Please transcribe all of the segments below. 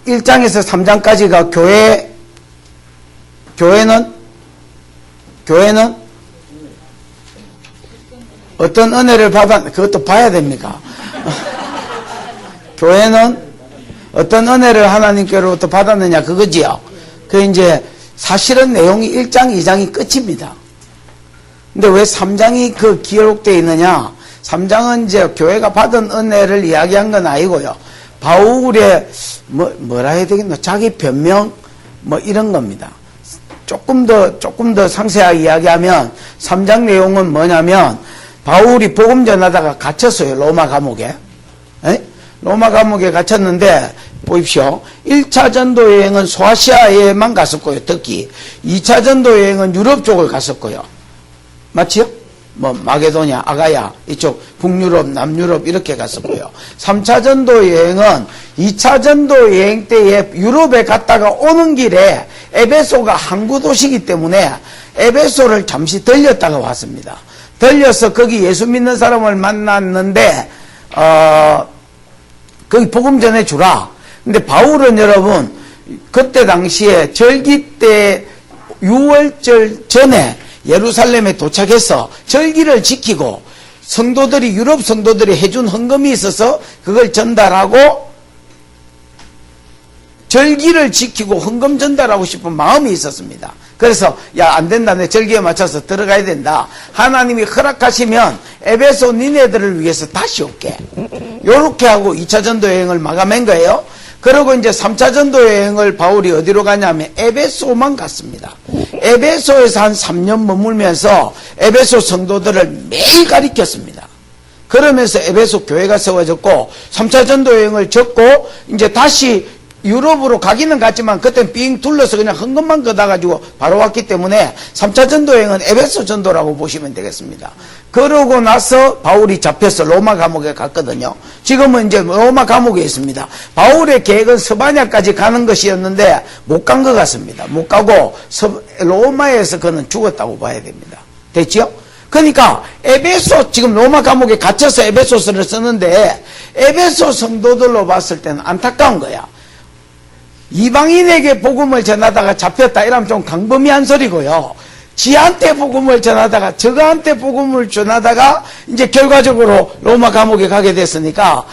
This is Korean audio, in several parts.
1장에서 3장까지가 교회는 어떤 은혜를 그것도 봐야 됩니까? 교회는 어떤 은혜를 하나님께로부터 받았느냐, 그거지요. 이제 사실은 내용이 1장, 2장이 끝입니다. 근데 왜 3장이 기록되어 있느냐? 3장은 이제 교회가 받은 은혜를 이야기한 건 아니고요. 바울의, 뭐라 해야 되겠노? 자기 변명? 이런 겁니다. 조금 더 상세하게 이야기하면 3장 내용은 뭐냐면, 바울이 복음 전하다가 갇혔어요. 로마 감옥에. 로마 감옥에 갇혔는데, 보십시오. 1차 전도 여행은 소아시아에만 갔었고요. 특히 2차 전도 여행은 유럽 쪽을 갔었고요. 맞지요? 마게도냐, 아가야 이쪽 북유럽, 남유럽 이렇게 갔었고요. 3차 전도 여행은 2차 전도 여행 때에 유럽에 갔다가 오는 길에 에베소가 항구 도시이기 때문에 에베소를 잠시 들렸다가 왔습니다. 들려서 거기 예수 믿는 사람을 만났는데 거기 복음 전해 주라. 근데 바울은 여러분 그때 당시에 절기 때 6월절 전에 예루살렘에 도착해서 절기를 지키고 유럽 성도들이 해준 헌금이 있어서 그걸 전달하고 절기를 지키고 헌금 전달하고 싶은 마음이 있었습니다. 그래서 안 된다, 내 절기에 맞춰서 들어가야 된다. 하나님이 허락하시면 에베소 니네들을 위해서 다시 올게. 요렇게 하고 2차 전도 여행을 마감한 거예요. 그리고 이제 3차 전도 여행을 바울이 어디로 가냐면 에베소만 갔습니다. 에베소에서 한 3년 머물면서 에베소 성도들을 매일 가르쳤습니다. 그러면서 에베소 교회가 세워졌고 3차 전도 여행을 접고 이제 다시 유럽으로 가기는 갔지만 그때는 삥 둘러서 그냥 헌금만 걷어가지고 바로 왔기 때문에 3차 전도 여행은 에베소 전도라고 보시면 되겠습니다. 그러고 나서 바울이 잡혀서 로마 감옥에 갔거든요. 지금은 이제 로마 감옥에 있습니다. 바울의 계획은 스바냐까지 가는 것이었는데 못 간 것 같습니다. 못 가고 로마에서 그는 죽었다고 봐야 됩니다. 됐죠? 그러니까 지금 로마 감옥에 갇혀서 에베소서를 쓰는데 에베소 성도들로 봤을 때는 안타까운 거야. 이방인에게 복음을 전하다가 잡혔다 이러면 좀 광범위한 소리고요. 지한테 복음을 전하다가 저가한테 복음을 전하다가 이제 결과적으로 로마 감옥에 가게 됐으니까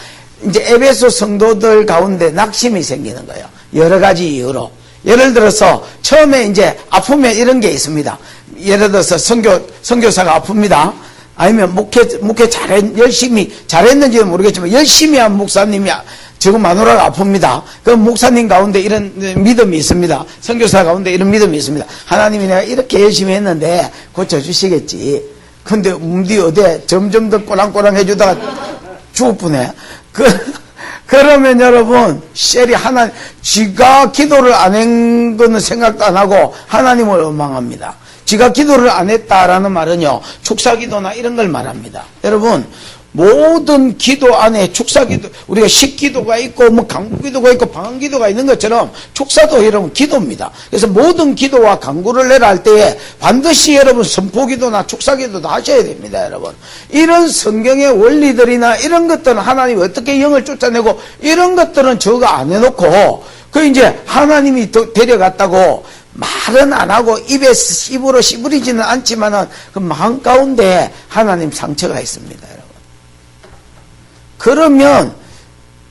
이제 에베소 성도들 가운데 낙심이 생기는 거예요. 여러 가지 이유로. 예를 들어서 처음에 이제 아프면 이런 게 있습니다. 예를 들어서 선교사가 아픕니다. 아니면 목회 열심히 잘했는지는 모르겠지만 열심히 한 목사님이 지금 마누라가 아픕니다. 그럼 목사님 가운데 이런 믿음이 있습니다. 선교사 가운데 이런 믿음이 있습니다. 하나님이 내가 이렇게 열심히 했는데 고쳐주시겠지. 근데 어디 점점 더 꼬랑꼬랑 해주다가 죽을 뻔해. 그러면 여러분 지가 기도를 안 한 거는 생각도 안 하고 하나님을 원망합니다. 지가 기도를 안 했다라는 말은요, 축사기도나 이런 걸 말합니다. 여러분, 모든 기도 안에 축사기도, 우리가 식기도가 있고, 간구기도가 있고, 방언기도가 있는 것처럼 축사도 여러분 기도입니다. 그래서 모든 기도와 간구를 해라 할 때에 반드시 여러분 선포기도나 축사기도도 하셔야 됩니다, 여러분. 이런 성경의 원리들이나 이런 것들은 하나님이 어떻게 영을 쫓아내고 이런 것들은 저가 안 해놓고, 이제 하나님이 데려갔다고 말은 안 하고 입으로 씹으리지는 않지만은 그 마음 가운데 하나님 상처가 있습니다, 여러분. 그러면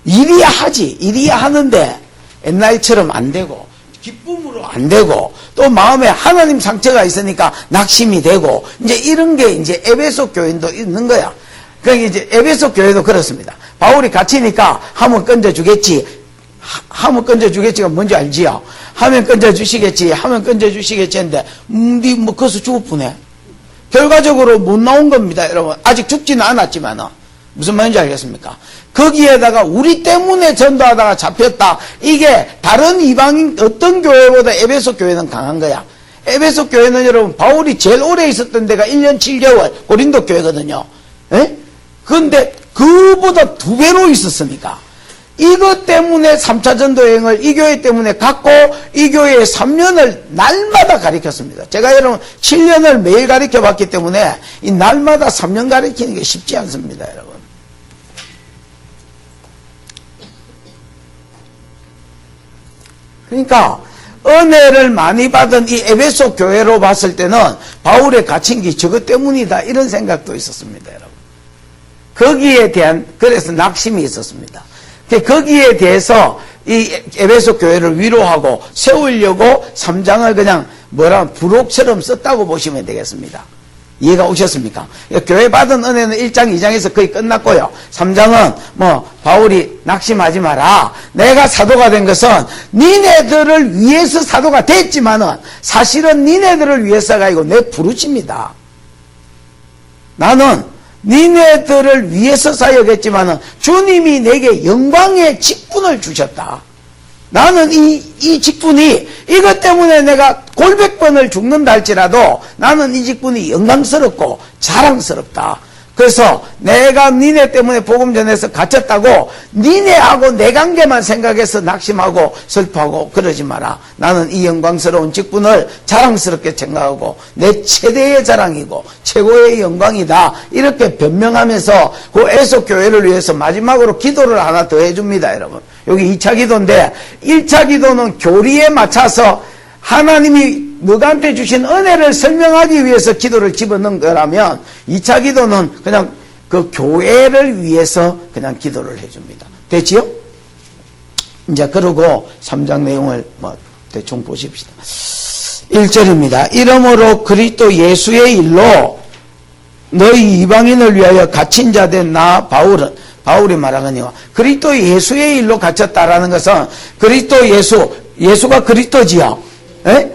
이리야 하지, 이리야 하는데 옛날처럼 안 되고 기쁨으로 안 되고 또 마음에 하나님 상처가 있으니까 낙심이 되고 이제 이런 게 이제 에베소 교인도 있는 거야. 그러니까 이제 에베소 교회도 그렇습니다. 바울이 갇히니까 하면 건져주겠지. 하면 건져주겠지가 뭔지 알지요? 하면 건져주시겠지. 하면 건져주시겠지 했는데 거기서 죽을 뻔해. 결과적으로 못 나온 겁니다, 여러분. 아직 죽지는 않았지만 무슨 말인지 알겠습니까? 거기에다가 우리 때문에 전도하다가 잡혔다. 이게 다른 이방인 어떤 교회보다 에베소 교회는 강한 거야. 에베소 교회는 여러분 바울이 제일 오래 있었던 데가 1년 7개월 고린도 교회거든요. 그런데 그보다 2배로 있었으니까 이것 때문에 3차 전도 여행을 이 교회 때문에 갔고 이 교회에 3년을 날마다 가르쳤습니다. 제가 여러분 7년을 매일 가르쳐 봤기 때문에 이 날마다 3년 가르치는 게 쉽지 않습니다, 여러분. 그러니까 은혜를 많이 받은 이 에베소 교회로 봤을 때는 바울의 갇힌 게 저것 때문이다 이런 생각도 있었습니다, 여러분. 거기에 대한 그래서 낙심이 있었습니다. 거기에 대해서 이 에베소 교회를 위로하고 세우려고 3장을 그냥 부록처럼 썼다고 보시면 되겠습니다. 이해가 오셨습니까? 교회 받은 은혜는 1장, 2장에서 거의 끝났고요. 3장은 바울이 낙심하지 마라. 내가 사도가 된 것은 니네들을 위해서 사도가 됐지만은 사실은 니네들을 위해서가 아니고 내 부르심이다. 나는 니네들을 위해서 사역했지만은 주님이 내게 영광의 직분을 주셨다. 나는 이 직분이 이것 때문에 내가 골백번을 죽는다 할지라도 나는 이 직분이 영광스럽고 자랑스럽다. 그래서 내가 니네 때문에 복음 전해서 갇혔다고 니네하고 내 관계만 생각해서 낙심하고 슬퍼하고 그러지 마라. 나는 이 영광스러운 직분을 자랑스럽게 생각하고 내 최대의 자랑이고 최고의 영광이다. 이렇게 변명하면서 그 에베소 교회를 위해서 마지막으로 기도를 하나 더 해줍니다, 여러분. 여기 2차 기도인데 1차 기도는 교리에 맞춰서 하나님이 너한테 주신 은혜를 설명하기 위해서 기도를 집어넣은 거라면 2차 기도는 그냥 그 교회를 위해서 그냥 기도를 해줍니다. 됐지요? 이제 그러고 3장 내용을 대충 보십시다. 1절입니다. 이러므로 그리스도 예수의 일로 너희 이방인을 위하여 갇힌 자 된 나 바울이 말하거니와 그리스도 예수의 일로 갇혔다라는 것은 그리스도 예수가 그리스도지요. 에?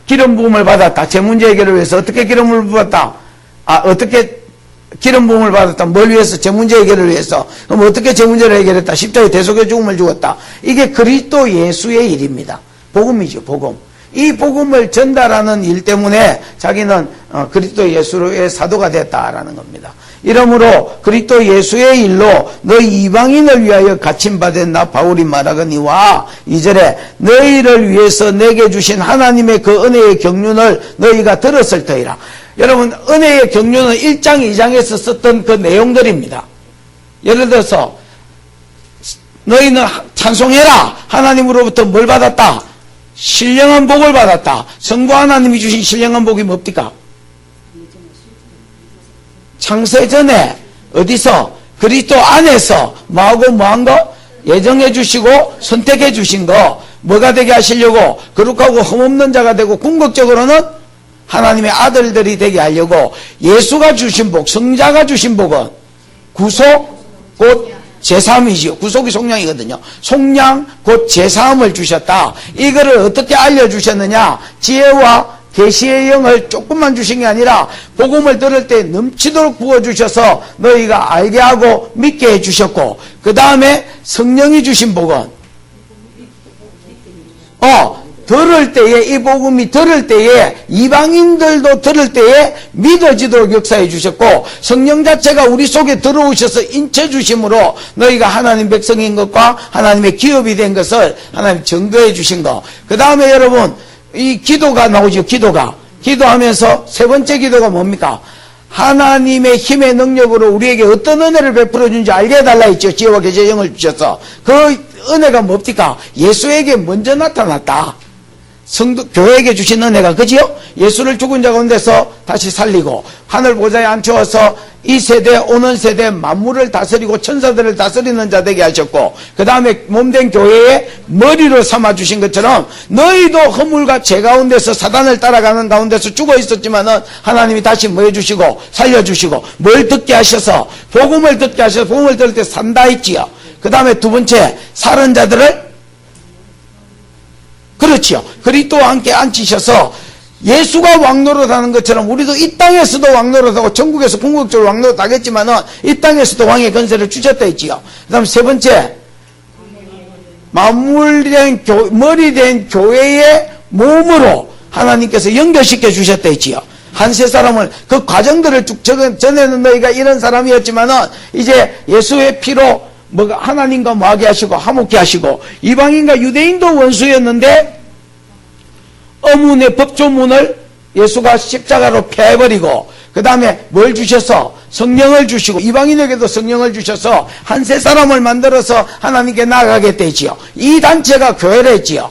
기름 부음을 받았다. 제 문제 해결을 위해서 어떻게 기름을 부었다? 어떻게 기름 부음을 받았다? 뭘 위해서? 제 문제 해결을 위해서. 그럼 어떻게 제 문제를 해결했다? 십자가에 대속의 죽음을 죽었다. 이게 그리스도 예수의 일입니다. 복음이죠, 복음. 이 복음을 전달하는 일 때문에 자기는 그리스도 예수의 사도가 됐다라는 겁니다. 이러므로 그리스도 예수의 일로 너희 이방인을 위하여 갇힌 바 된 나 바울이 말하거니와 2절에 너희를 위해서 내게 주신 하나님의 그 은혜의 경륜을 너희가 들었을 터이라. 여러분, 은혜의 경륜은 1장, 2장에서 썼던 그 내용들입니다. 예를 들어서 너희는 찬송해라. 하나님으로부터 뭘 받았다? 신령한 복을 받았다. 성부 하나님이 주신 신령한 복이 뭡니까? 창세전에 어디서? 그리스도 안에서 뭐한 거? 예정해 주시고 선택해 주신 거 뭐가 되게 하시려고? 거룩하고 흠없는 자가 되고 궁극적으로는 하나님의 아들들이 되게 하려고 예수가 주신 복, 성자가 주신 복은 구속 곧 제사함이지요. 구속이 속량이거든요. 속량 곧 제사함을 주셨다. 이거를 어떻게 알려주셨느냐? 지혜와 계시의 영을 조금만 주신 게 아니라 복음을 들을 때 넘치도록 부어주셔서 너희가 알게 하고 믿게 해주셨고 그 다음에 성령이 주신 복은 들을 때에 이 복음이 들을 때에 이방인들도 들을 때에 믿어지도록 역사해 주셨고 성령 자체가 우리 속에 들어오셔서 인쳐 주심으로 너희가 하나님 백성인 것과 하나님의 기업이 된 것을 하나님 증거해 주신 거. 그 다음에 여러분 이 기도가 나오죠. 기도하면서 세 번째 기도가 뭡니까? 하나님의 힘의 능력으로 우리에게 어떤 은혜를 베풀어 준지 알게 해달라 했죠. 지혜와 계시의 영을 주셔서 그 은혜가 뭡니까? 예수에게 먼저 나타났다. 교회에게 주신 은혜가, 그지요? 예수를 죽은 자 가운데서 다시 살리고 하늘 보좌에 앉혀서 이 세대 오는 세대 만물을 다스리고 천사들을 다스리는 자 되게 하셨고 그 다음에 몸된 교회의 머리로 삼아주신 것처럼 너희도 허물과 죄 가운데서 사단을 따라가는 가운데서 죽어 있었지만은 하나님이 다시 뭐 해주시고 살려주시고 뭘 듣게 하셔서 복음을 듣게 하셔서 복음을 들을 때 산다 했지요. 그 다음에 두 번째 살은 자들을 그렇지요. 그리스도와 함께 앉히셔서 예수가 왕노릇하는 것처럼 우리도 이 땅에서도 왕노릇하고 천국에서 궁극적으로 왕노릇하겠지만은 이 땅에서도 왕의 권세를 주셨다 했지요. 그 다음 세 번째 만물된 머리 된 교회의 몸으로 하나님께서 연결시켜 주셨다 했지요. 한 세 사람을 그 과정들을 쭉 전에는 너희가 이런 사람이었지만은 이제 예수의 피로 하나님과 뭐하게 하시고 화목케 하시고 이방인과 유대인도 원수였는데 어문의 법조문을 예수가 십자가로 펴버리고 그 다음에 뭘 주셔서 성령을 주시고 이방인에게도 성령을 주셔서 한 세 사람을 만들어서 하나님께 나아가게 되지요. 이 단체가 교회를 했지요.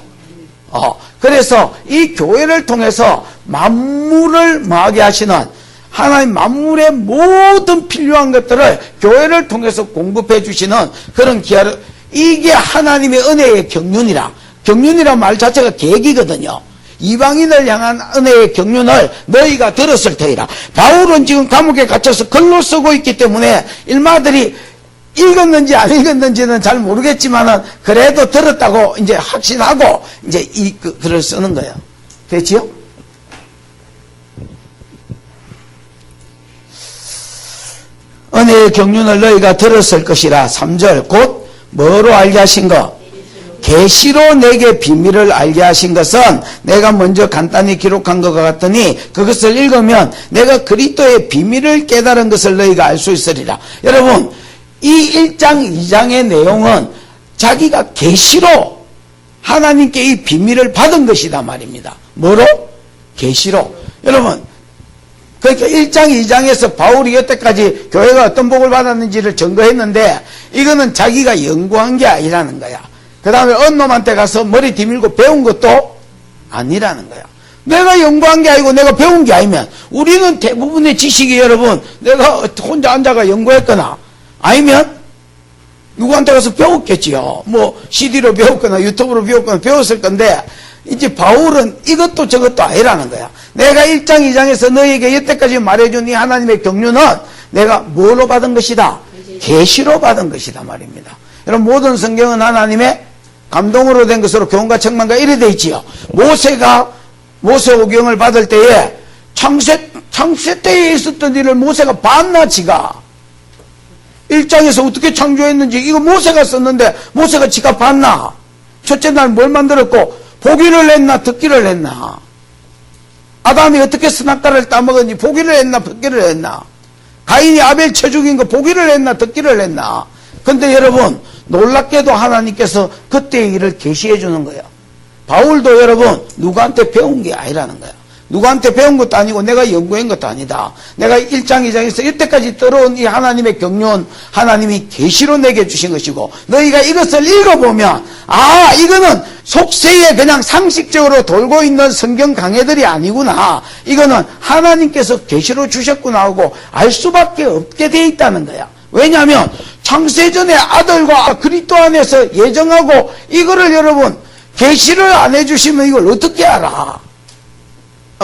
그래서 이 교회를 통해서 만물을 망하게 하시는 하나님 만물의 모든 필요한 것들을 교회를 통해서 공급해 주시는 그런 기회를, 이게 하나님의 은혜의 경륜이라. 경륜이란 말 자체가 계기거든요. 이방인을 향한 은혜의 경륜을 너희가 들었을 테이라. 바울은 지금 감옥에 갇혀서 글로 쓰고 있기 때문에 일마들이 읽었는지 안 읽었는지는 잘 모르겠지만은 그래도 들었다고 이제 확신하고 이제 이 글을 쓰는 거예요. 됐지요? 은혜의 경륜을 너희가 들었을 것이라. 3절 곧 뭐로 알게 하신 것? 계시로 내게 비밀을 알게 하신 것은 내가 먼저 간단히 기록한 것과 같으니 그것을 읽으면 내가 그리스도의 비밀을 깨달은 것을 너희가 알 수 있으리라. 여러분, 이 1장 2장의 내용은 자기가 계시로 하나님께 이 비밀을 받은 것이다 말입니다. 뭐로? 계시로. 여러분, 그러니까 1장 2장에서 바울이 여태까지 교회가 어떤 복을 받았는지를 증거했는데 이거는 자기가 연구한 게 아니라는 거야. 그 다음에 어느 놈한테 가서 머리 뒤밀고 배운 것도 아니라는 거야. 내가 연구한 게 아니고 내가 배운 게 아니면, 우리는 대부분의 지식이 여러분 내가 혼자 앉아가 연구했거나 아니면 누구한테 가서 배웠겠지요. 뭐 CD로 배웠거나 유튜브로 배웠거나 배웠을 건데, 이제 바울은 이것도 저것도 아니라는 거야. 내가 1장 2장에서 너에게 여태까지 말해준 이 하나님의 경륜은 내가 뭐로 받은 것이다? 계시로 받은 것이다 말입니다. 여러분, 모든 성경은 하나님의 감동으로 된 것으로 교훈과 책망과 이래 돼 있지요. 모세가 모세오경을 받을 때에 창세 때에 있었던 일을 모세가 봤나 지가? 1장에서 어떻게 창조했는지 이거 모세가 썼는데 모세가 지가 봤나? 첫째 날 뭘 만들었고 보기를 했나 듣기를 했나? 아담이 어떻게 선악과를 따먹었는지 보기를 했나 듣기를 했나? 가인이 아벨 쳐 죽인 거 보기를 했나 듣기를 했나? 근데 여러분, 놀랍게도 하나님께서 그때의 일을 계시해 주는 거예요. 바울도 여러분 누구한테 배운 게 아니라는 거야. 누구한테 배운 것도 아니고 내가 연구한 것도 아니다. 내가 1장 2장에서 이때까지 들어온 이 하나님의 경륜, 하나님이 계시로 내게 주신 것이고, 너희가 이것을 읽어보면 아, 이거는 속세에 그냥 상식적으로 돌고 있는 성경 강해들이 아니구나, 이거는 하나님께서 계시로 주셨구나 하고 알 수밖에 없게 돼 있다는 거야. 왜냐하면 창세전에 아들과 그리스도 안에서 예정하고 이거를 여러분 계시를 안 해주시면 이걸 어떻게 알아?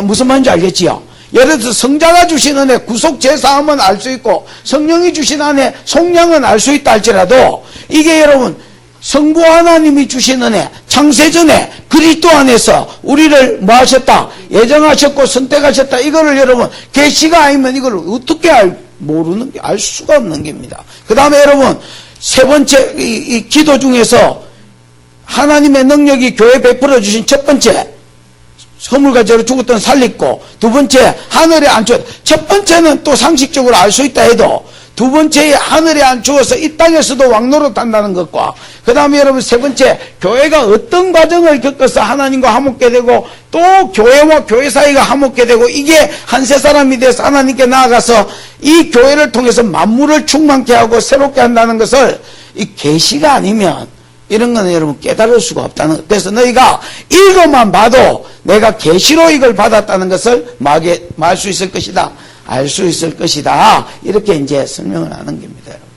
무슨 말인지 알겠지요? 예를 들어서 성자가 주신 은혜 구속 제사함은 알 수 있고 성령이 주신 은혜 속량은 알 수 있다 할지라도, 이게 여러분 성부 하나님이 주신 은혜 창세전에 그리스도 안에서 우리를 뭐 하셨다? 예정하셨고 선택하셨다. 이거를 여러분 계시가 아니면 이걸 어떻게 모르는 게, 알 수가 없는 겁니다. 그 다음에 여러분 세 번째 이 기도 중에서 하나님의 능력이 교회에 베풀어 주신 첫 번째, 선물과 죄로 죽었던 살리고, 두 번째 하늘에 안 주었다. 첫 번째는 또 상식적으로 알 수 있다 해도 두 번째에 하늘에 안 주어서 이 땅에서도 왕노릇 한다는 것과, 그 다음에 여러분 세 번째 교회가 어떤 과정을 겪어서 하나님과 화목게 되고 또 교회와 교회 사이가 화목게 되고 이게 한 세 사람이 돼서 하나님께 나아가서 이 교회를 통해서 만물을 충만케 하고 새롭게 한다는 것을 이 계시가 아니면 이런 거는 여러분 깨달을 수가 없다는 것. 그래서 너희가 이것만 봐도 내가 계시로 이걸 받았다는 것을 말 수 있을 것이다, 알 수 있을 것이다, 이렇게 이제 설명을 하는 겁니다. 여러분.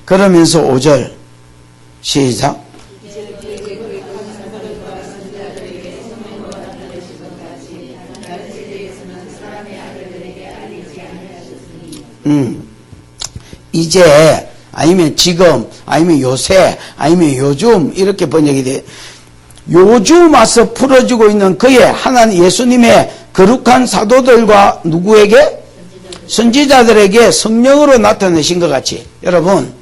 그러면서 5절 시작. 이제 아니면 지금 아니면 요새 아니면 요즘 이렇게 번역이 돼. 요즘 와서 풀어지고 있는 그의 하나님 예수님의 거룩한 사도들과 누구에게? 선지자들에게 성령으로 나타내신 것 같이, 여러분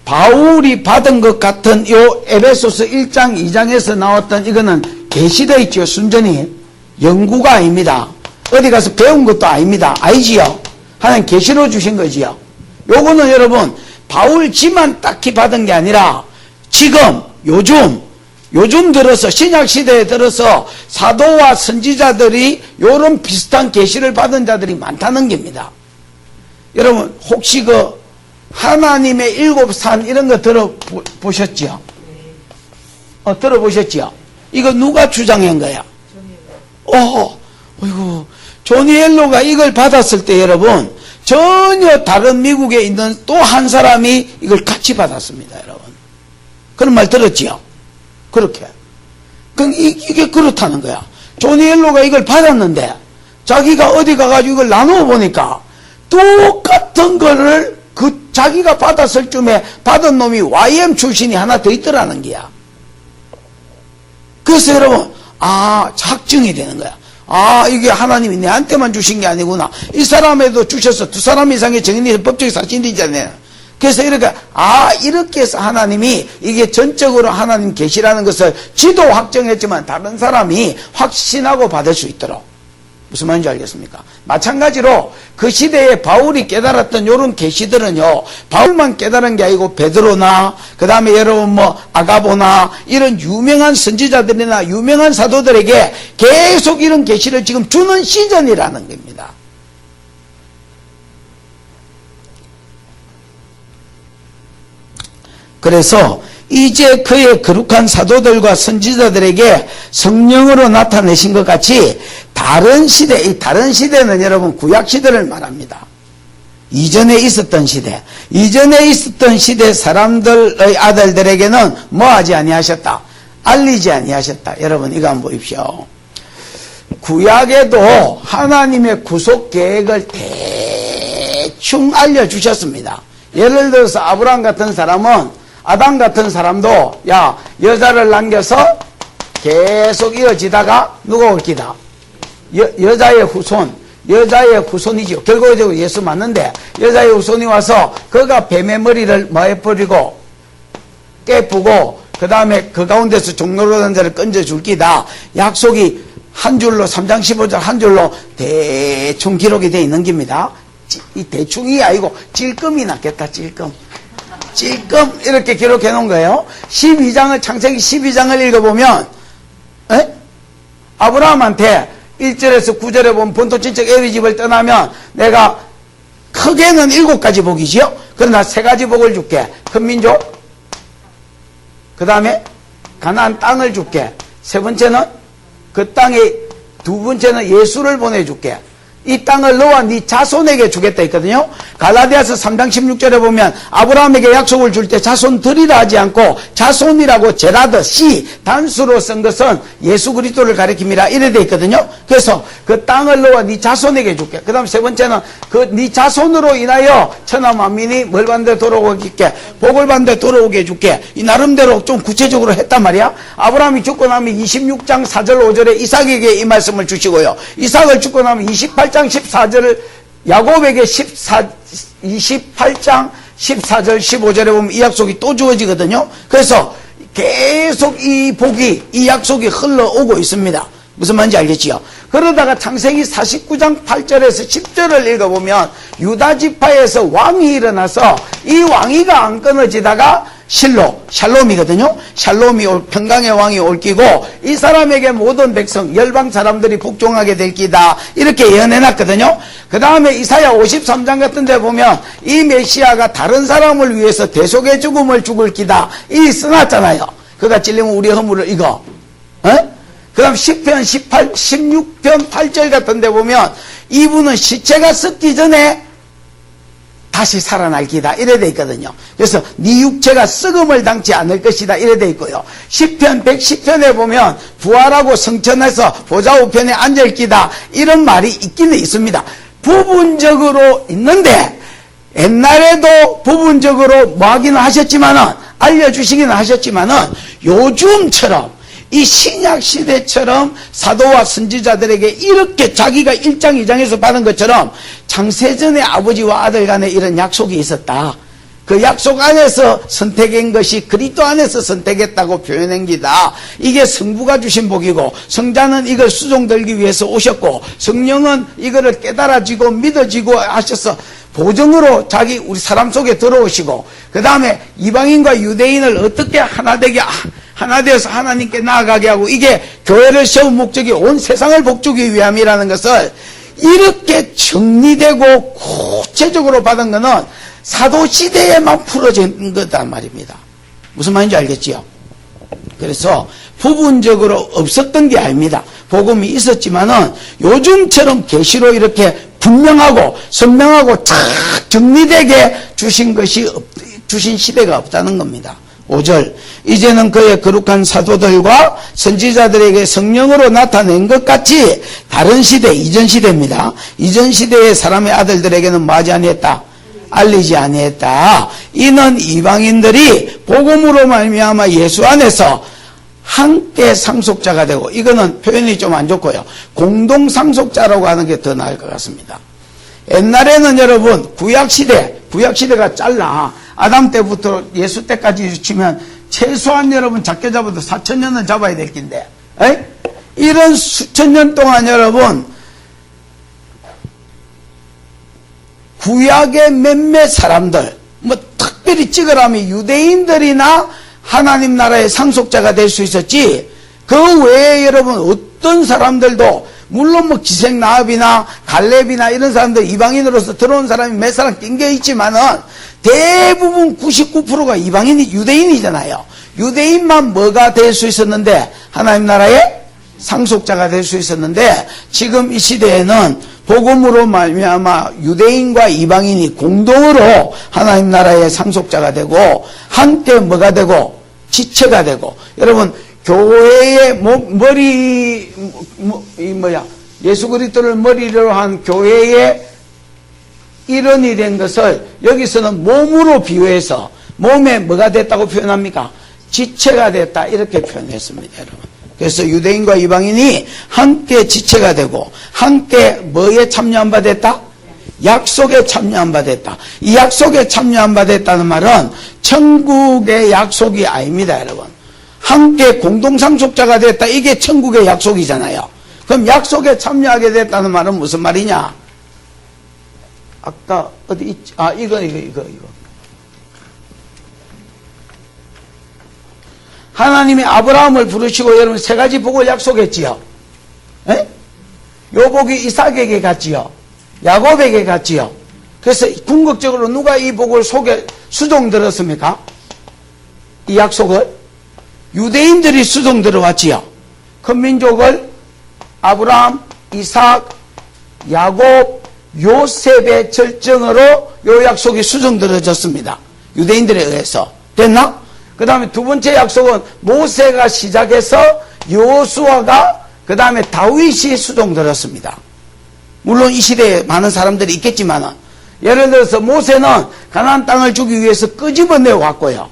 바울이 받은 것 같은 요 에베소서 1장 2장에서 나왔던 이거는 계시되어 있죠. 순전히 연구가 아닙니다. 어디 가서 배운 것도 아닙니다. 아니지요? 하나님 계시로 주신 거지요. 요거는 여러분 바울 지만 딱히 받은 게 아니라 지금 요즘 들어서 신약시대에 들어서 사도와 선지자들이 요런 비슷한 계시를 받은 자들이 많다는 겁니다. 여러분 혹시 그 하나님의 7산 이런 거 들어보셨죠? 들어보셨지요? 이거 누가 주장한 거야? 어이구, 조니 엘로가 이걸 받았을 때 여러분, 전혀 다른 미국에 있는 또 한 사람이 이걸 같이 받았습니다, 여러분. 그런 말 들었지요? 그렇게. 그럼 이게 그렇다는 거야. 조니 엘로가 이걸 받았는데, 자기가 어디 가가지고 이걸 나누어 보니까, 똑같은 거를 자기가 받았을 쯤에 받은 놈이 YM 출신이 하나 더 있더라는 거야. 그래서 여러분, 확증이 되는 거야. 이게 하나님이 내한테만 주신 게 아니구나. 이 사람에도 주셔서 두 사람 이상의 증인이 법적인 사실이잖아요. 그래서 이렇게 해서 하나님이 이게 전적으로 하나님 계시라는 것을 지도 확정했지만 다른 사람이 확신하고 받을 수 있도록. 무슨 말인지 알겠습니까? 마찬가지로 그 시대에 바울이 깨달았던 이런 계시들은요, 바울만 깨달은 게 아니고 베드로나 그 다음에 여러분 아가보나 이런 유명한 선지자들이나 유명한 사도들에게 계속 이런 계시를 지금 주는 시즌이라는 겁니다. 그래서 이제 그의 거룩한 사도들과 선지자들에게 성령으로 나타내신 것 같이 다른 시대, 이 다른 시대는 여러분 구약 시대를 말합니다. 이전에 있었던 시대, 이전에 있었던 시대 사람들의 아들들에게는 뭐 하지 아니하셨다? 알리지 아니하셨다. 여러분 이거 한번 보십시오. 구약에도 하나님의 구속 계획을 대충 알려주셨습니다. 예를 들어서 아브라함 같은 사람은 아담 같은 사람도 여자를 남겨서 계속 이어지다가 누가 올 기다? 여자의 후손이죠. 결국적으로 예수 맞는데 여자의 후손이 와서 그가 뱀의 머리를 해버리고 깨부고 그 다음에 그 가운데서 종로로 된 자를 건져줄 기다. 약속이 한 줄로 3장 15절 한 줄로 대충 기록이 되어 있는 겁니다. 이 대충이 아니고 찔끔이 낫겠다. 찔끔 이렇게 기록해 놓은 거예요. 12장을 창세기 12장을 읽어보면 아브라함한테 1절에서 9절에 보면 본토 친척 에리 집을 떠나면 내가 크게는 7가지 복이지요. 그러나 3가지 복을 줄게. 큰 민족, 그 다음에 가나안 땅을 줄게. 3번째는 그 땅에, 2번째는 예수를 보내줄게. 이 땅을 너와 네 자손에게 주겠다 했거든요. 갈라디아서 3장 16절에 보면 아브라함에게 약속을 줄 때 자손들이라 하지 않고 자손이라고 제라드 시 단수로 쓴 것은 예수 그리스도를 가리킵니다. 이래 돼 있거든요. 그래서 그 땅을 너와 네 자손에게 줄게. 그 다음 세 번째는 그 네 자손으로 인하여 천하 만민이 뭘 받는데 돌아오게 복을 받는데 돌아오게 해줄게. 이 나름대로 좀 구체적으로 했단 말이야. 아브라함이 죽고 나면 26장 4절 5절에 이삭에게 이 말씀을 주시고요. 이삭을 죽고 나면 28장 14절을 야곱에게 28장 14절 15절에 보면 이 약속이 또 주어지거든요. 그래서 계속 이 복이 이 약속이 흘러오고 있습니다. 무슨 말인지 알겠지요? 그러다가 창세기 49장 8절에서 10절을 읽어보면 유다 지파에서 왕이 일어나서 이 왕위가 안 끊어지다가 샬롬이거든요. 샬롬이 평강의 왕이 옮기고 이 사람에게 모든 백성 열방 사람들이 복종하게 될 기다 이렇게 예언해놨거든요. 그 다음에 이사야 53장 같은 데 보면 이 메시아가 다른 사람을 위해서 대속의 죽음을 죽을 기다 이 써놨잖아요. 그가 찔리면 우리 허물을 이거 그 다음 10편 16편 8절 같은 데 보면 이분은 시체가 썩기 전에 다시 살아날 기다 이래 돼 있거든요. 그래서 네 육체가 썩음을 당치 않을 것이다 이래 돼 있고요. 10편 110편에 보면 부활하고 성천해서 보좌 우편에 앉을 기다 이런 말이 있기는 있습니다. 부분적으로 있는데 옛날에도 부분적으로 뭐 하기는 하셨지만은 알려주시기는 하셨지만은 요즘처럼 이 신약 시대처럼 사도와 선지자들에게 이렇게 자기가 1장 2장에서 받은 것처럼 창세전에 아버지와 아들 간에 이런 약속이 있었다. 그 약속 안에서 선택한 것이 그리스도 안에서 선택했다고 표현한 기다. 이게 성부가 주신 복이고 성자는 이걸 수종들기 위해서 오셨고 성령은 이거를 깨달아지고 믿어지고 하셔서 보정으로 우리 사람 속에 들어오시고 그 다음에 이방인과 유대인을 어떻게 하나 되어서 하나님께 나아가게 하고 이게 교회를 세운 목적이 온 세상을 복주기 위함이라는 것을 이렇게 정리되고 구체적으로 받은 것은 사도시대에만 풀어진 거단 말입니다. 무슨 말인지 알겠지요? 그래서 부분적으로 없었던 게 아닙니다. 복음이 있었지만은 요즘처럼 계시로 이렇게 분명하고 선명하고 쫙 정리되게 주신 시대가 없다는 겁니다. 5절 이제는 그의 거룩한 사도들과 선지자들에게 성령으로 나타낸 것 같이 다른 시대, 이전 시대입니다. 이전 시대의 사람의 아들들에게는 뭐하지 아니했다? 알리지 아니했다. 이는 이방인들이 복음으로 말미암아 예수 안에서 함께 상속자가 되고, 이거는 표현이 좀 안 좋고요, 공동 상속자라고 하는 게 더 나을 것 같습니다. 옛날에는 여러분 구약시대가 짧아. 아담 때부터 예수 때까지 치면 최소한 여러분 작게 잡아도 4,000년은 잡아야 될 긴데, 이런 수천 년 동안 여러분 구약의 몇몇 사람들, 뭐 특별히 찍으라면 유대인들이나 하나님 나라의 상속자가 될 수 있었지, 그 외에 여러분 어떤 사람들도, 물론 뭐 기생나합이나 갈렙이나 이런 사람들 이방인으로서 들어온 사람이 몇 사람 낀게 있지만은 대부분 99%가 유대인이잖아요. 유대인만 뭐가 될 수 있었는데? 하나님 나라의 상속자가 될 수 있었는데, 지금 이 시대에는 복음으로 말미암아 유대인과 이방인이 공동으로 하나님 나라의 상속자가 되고, 함께 뭐가 되고? 지체가 되고. 여러분, 교회의 예수 그리스도를 머리로 한 교회의 일원이 된 것을 여기서는 몸으로 비유해서 몸에 뭐가 됐다고 표현합니까? 지체가 됐다, 이렇게 표현했습니다, 여러분. 그래서 유대인과 이방인이 함께 지체가 되고, 함께 뭐에 참여한 바 됐다? 약속에 참여한 바 됐다. 이 약속에 참여한 바 됐다는 말은 천국의 약속이 아닙니다, 여러분. 함께 공동상속자가 됐다, 이게 천국의 약속이잖아요. 그럼 약속에 참여하게 됐다는 말은 무슨 말이냐? 아까 어디 있지? 이거. 하나님이 아브라함을 부르시고 여러분 세 가지 복을 약속했지요. 요 복이 이삭에게 갔지요. 야곱에게 갔지요. 그래서 궁극적으로 누가 이 복을 수종 들었습니까? 이 약속을 유대인들이 수종 들어왔지요. 큰 민족을 아브라함, 이삭, 야곱, 요셉의 절정으로 요 약속이 수종 들어졌습니다. 유대인들에 의해서. 됐나? 그 다음에 두 번째 약속은 모세가 시작해서 여호수아가, 그 다음에 다윗이 수종 들었습니다. 물론 이 시대에 많은 사람들이 있겠지만, 예를 들어서 모세는 가나안 땅을 주기 위해서 끄집어내 왔고요.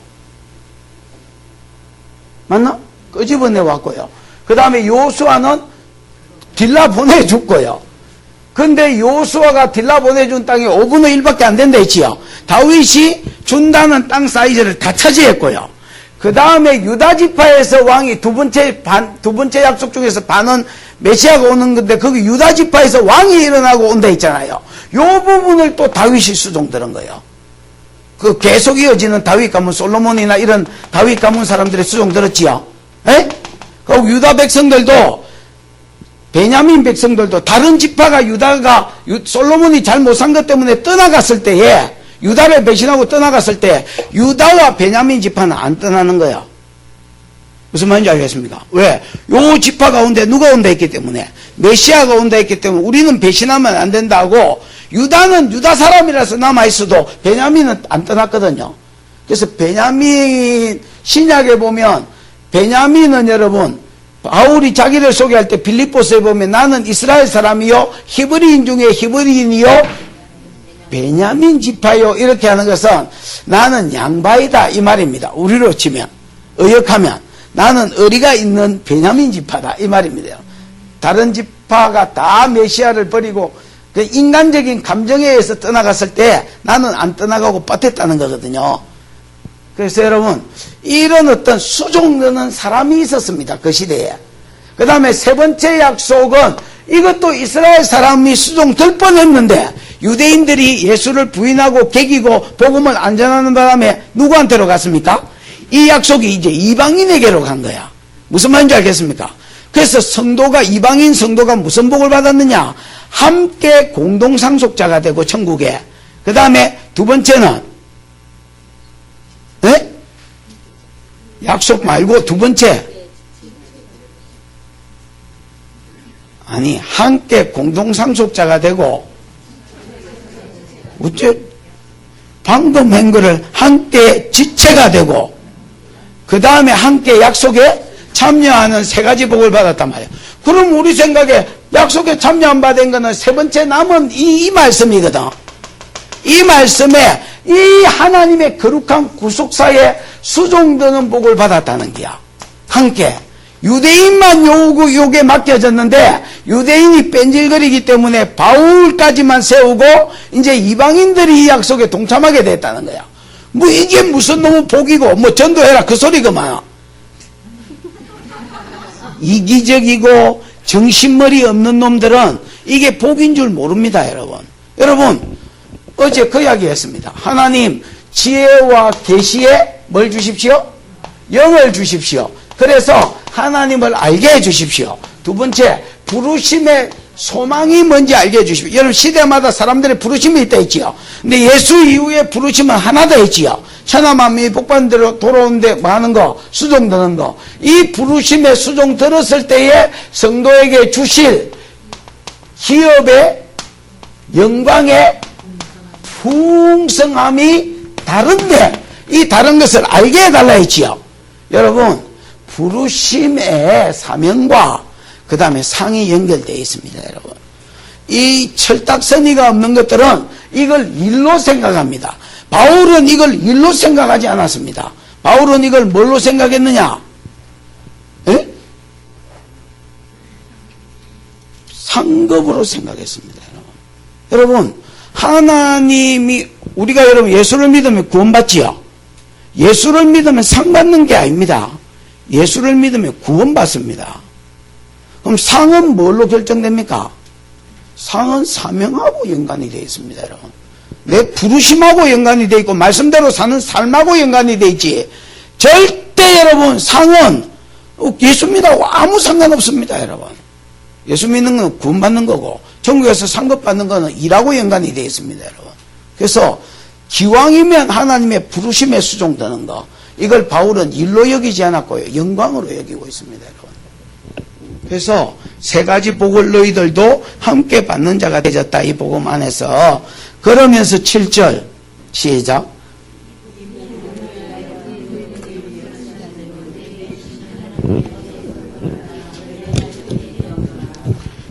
맞나? 끄집어내 왔고요. 그 다음에 여호수아는 딜라 보내줬고요. 근데 여호수아가 딜라 보내준 땅이 5분의 1밖에 안 된다 했지요. 다윗이 준다는 땅 사이즈를 다 차지했고요. 그 다음에 유다지파에서 왕이 두 번째 약속 중에서 반은 메시아가 오는 건데, 거기 유다지파에서 왕이 일어나고 온다 했잖아요. 요 부분을 또 다윗이 수종 들은 거예요. 그 계속 이어지는 다윗 가문, 솔로몬이나 이런 다윗 가문 사람들이 수종 들었지요. 그리고 유다 백성들도, 베냐민 백성들도, 다른 지파가 솔로몬이 잘 못 산 것 때문에 떠나갔을 때에, 유다를 배신하고 떠나갔을 때 유다와 베냐민 지파는 안 떠나는 거야. 무슨 말인지 알겠습니까? 왜? 요 지파 가운데 누가 온다 했기 때문에, 메시아가 온다 했기 때문에 우리는 배신하면 안 된다고, 유다는 유다 사람이라서 남아있어도 베냐민은 안 떠났거든요. 그래서 베냐민, 신약에 보면 베냐민은 여러분, 바울이 자기를 소개할 때 빌립보서에 보면 나는 이스라엘 사람이요 히브리인 중에 히브리인이요 베냐민 지파요, 이렇게 하는 것은 나는 양바이다 이 말입니다. 우리로 치면, 의역하면 나는 의리가 있는 베냐민 지파다 이 말입니다. 다른 지파가 다 메시아를 버리고 그 인간적인 감정에 의해서 떠나갔을 때 나는 안 떠나가고 뻗었다는 거거든요. 그래서 여러분, 이런 어떤 수종드는 사람이 있었습니다, 그 시대에. 그 다음에 세 번째 약속은, 이것도 이스라엘 사람이 수종 들 뻔했는데 유대인들이 예수를 부인하고 개기고 복음을 안 전하는 바람에 누구한테로 갔습니까? 이 약속이 이제 이방인에게로 간 거야. 무슨 말인지 알겠습니까? 그래서 이방인 성도가 무슨 복을 받았느냐? 함께 공동상속자가 되고 천국에. 그 다음에 두 번째는 약속 말고 두 번째. 아니, 함께 공동상속자가 되고, 어째, 방금 한 거를 함께 지체가 되고, 그 다음에 함께 약속에 참여하는 세 가지 복을 받았단 말이에요. 그럼 우리 생각에 약속에 참여 안 받은 거는 세 번째 남은 이 말씀이거든. 이 말씀에 이 하나님의 거룩한 구속사에 수종되는 복을 받았다는 거야. 함께. 유대인만 요게 맡겨졌는데 유대인이 뺀질거리기 때문에 바울까지만 세우고 이제 이방인들이 이 약속에 동참하게 됐다는 거야. 뭐 이게 무슨 너무 복이고 뭐 전도해라 그 소리구만. 이기적이고 정신머리 없는 놈들은 이게 복인 줄 모릅니다. 여러분 어제 그 이야기 했습니다. 하나님 지혜와 계시에 뭘 주십시오? 영을 주십시오. 그래서 하나님을 알게 해주십시오. 두 번째, 부르심의 소망이 뭔지 알게 해주십시오. 여러분 시대마다 사람들의 부르심이 있다 했지요. 근데 예수 이후에 부르심은 하나 더 했지요. 천하만민이 복받는 대로 돌아오는데 많은 거, 수종 드는 거. 이 부르심의 수종 들었을 때에 성도에게 주실 기업의 영광의 풍성함이 다른데 이 다른 것을 알게 해달라 했지요. 여러분 부르심의 사명과 그 다음에 상이 연결되어 있습니다. 여러분 이 철딱서니가 없는 것들은 이걸 일로 생각합니다. 바울은 이걸 일로 생각하지 않았습니다. 바울은 이걸 뭘로 생각했느냐? 에? 상급으로 생각했습니다. 여러분 하나님이 우리가 여러분 예수를 믿으면 구원받지요. 예수를 믿으면 상 받는 게 아닙니다. 예수를 믿으면 구원받습니다. 그럼 상은 뭘로 결정됩니까? 상은 사명하고 연관이 되어 있습니다. 여러분 내 부르심하고 연관이 되어 있고 말씀대로 사는 삶하고 연관이 되어 있지. 절대 여러분 상은 예수 믿하고 아무 상관없습니다. 여러분 예수 믿는 건 구원받는 거고 천국에서 상급 받는 거는 일하고 연관이 되어 있습니다. 여러분 그래서 기왕이면 하나님의 부르심에 수종되는 거 이걸 바울은 일로 여기지 않았고요. 영광으로 여기고 있습니다. 여러분 그래서 세 가지 복을 너희들도 함께 받는 자가 되졌다. 이 복음 안에서 그러면서 7절 시작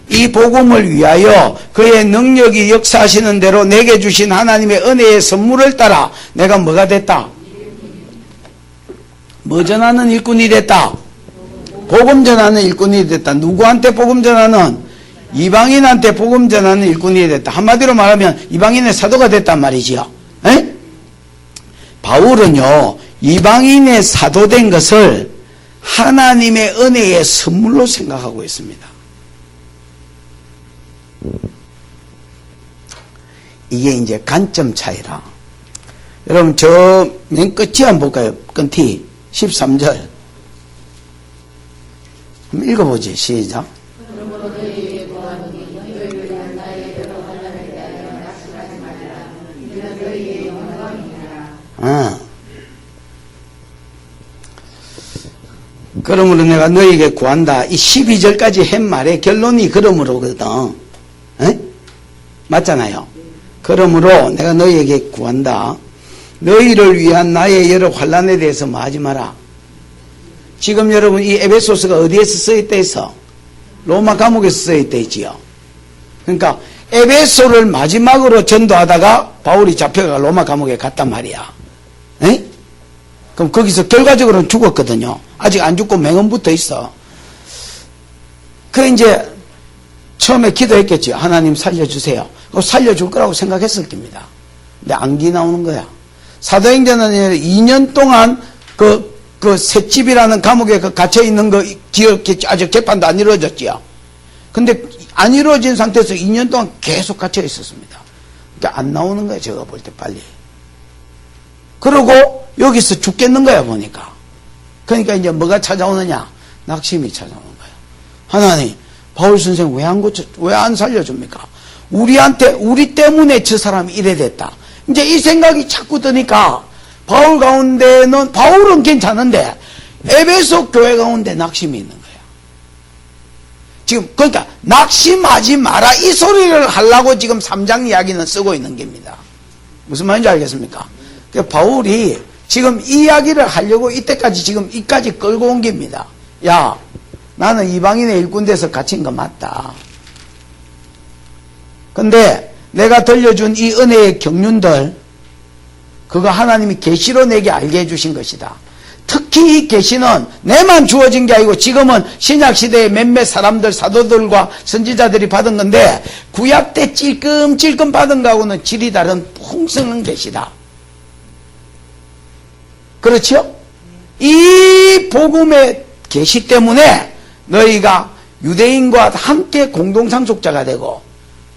이 복음을 위하여 그의 능력이 역사하시는 대로 내게 주신 하나님의 은혜의 선물을 따라 내가 뭐가 됐다? 뭐 전하는 일꾼이 됐다? 복음 전하는 일꾼이 됐다. 누구한테 복음 전하는? 이방인한테 복음 전하는 일꾼이 됐다. 한마디로 말하면 이방인의 사도가 됐단 말이지요. 에? 바울은요 이방인의 사도된 것을 하나님의 은혜의 선물로 생각하고 있습니다. 이게 이제 관점 차이라. 여러분 저 맨 끝이 한번 볼까요? 끝이 13절 한번 읽어보지. 시작. 그러므로 내가 너에게 구한다. 이 12절까지 한 말의 결론이 그러므로거든. 에? 맞잖아요. 그러므로 내가 너희에게 구한다. 너희를 위한 나의 여러 환난에 대해서 뭐 하지 마라. 지금 여러분 이 에베소서가 어디에서 써있다 해서? 로마 감옥에서 써있다 했지요. 그러니까 에베소를 마지막으로 전도하다가 바울이 잡혀가 로마 감옥에 갔단 말이야. 에? 그럼 거기서 결과적으로는 죽었거든요. 아직 안 죽고 맹언 붙어 있어. 그 이제 처음에 기도했겠죠. 하나님 살려주세요. 살려줄 거라고 생각했을 겁니다. 근데 안기 나오는 거야. 사도행전은 2년 동안 그 셋집이라는 감옥에 갇혀있는 거 아직 재판도 안 이루어졌지요. 근데 안 이루어진 상태에서 2년 동안 계속 갇혀 있었습니다. 그러니까 안 나오는 거야. 제가 볼 때 빨리. 그러고 여기서 죽겠는 거야 보니까. 그러니까 이제 뭐가 찾아오느냐? 낙심이 찾아오는 거야. 하나님 바울 선생 왜 안 살려줍니까? 우리 때문에 저 사람이 이래 됐다. 이제 이 생각이 자꾸 드니까 바울 가운데는 바울은 괜찮은데 에베소 교회 가운데 낙심이 있는 거야. 지금 그러니까 낙심하지 마라 이 소리를 하려고 지금 3장 이야기는 쓰고 있는 겁니다. 무슨 말인지 알겠습니까? 그러니까 바울이 지금 이 이야기를 하려고 이때까지 지금 이까지 끌고 온 겁니다. 야, 나는 이방인의 일꾼돼서 갇힌 거 맞다. 근데 내가 들려준 이 은혜의 경륜들, 그거 하나님이 계시로 내게 알게 해주신 것이다. 특히 이 계시는 내만 주어진 게 아니고 지금은 신약시대의 몇몇 사람들, 사도들과 선지자들이 받은 건데 구약 때 찔끔찔끔 받은 거하고는 질이 다른 풍성한 계시다. 그렇죠? 이 복음의 계시 때문에 너희가 유대인과 함께 공동상속자가 되고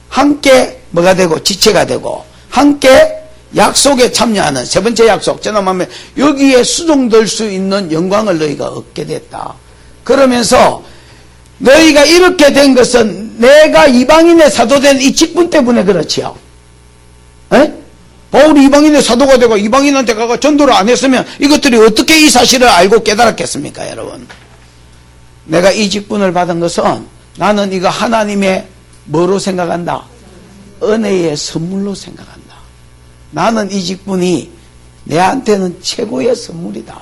함께 뭐가 되고 지체가 되고 함께 약속에 참여하는 세 번째 약속 전함하면 여기에 수종될 수 있는 영광을 너희가 얻게 됐다. 그러면서 너희가 이렇게 된 것은 내가 이방인의 사도된 이 직분 때문에 그렇지요. 에? 바울이 이방인의 사도가 되고 이방인한테 가서 전도를 안 했으면 이것들이 어떻게 이 사실을 알고 깨달았겠습니까, 여러분? 내가 이 직분을 받은 것은 나는 이거 하나님의 뭐로 생각한다? 은혜의 선물로 생각한다. 나는 이 직분이 내한테는 최고의 선물이다.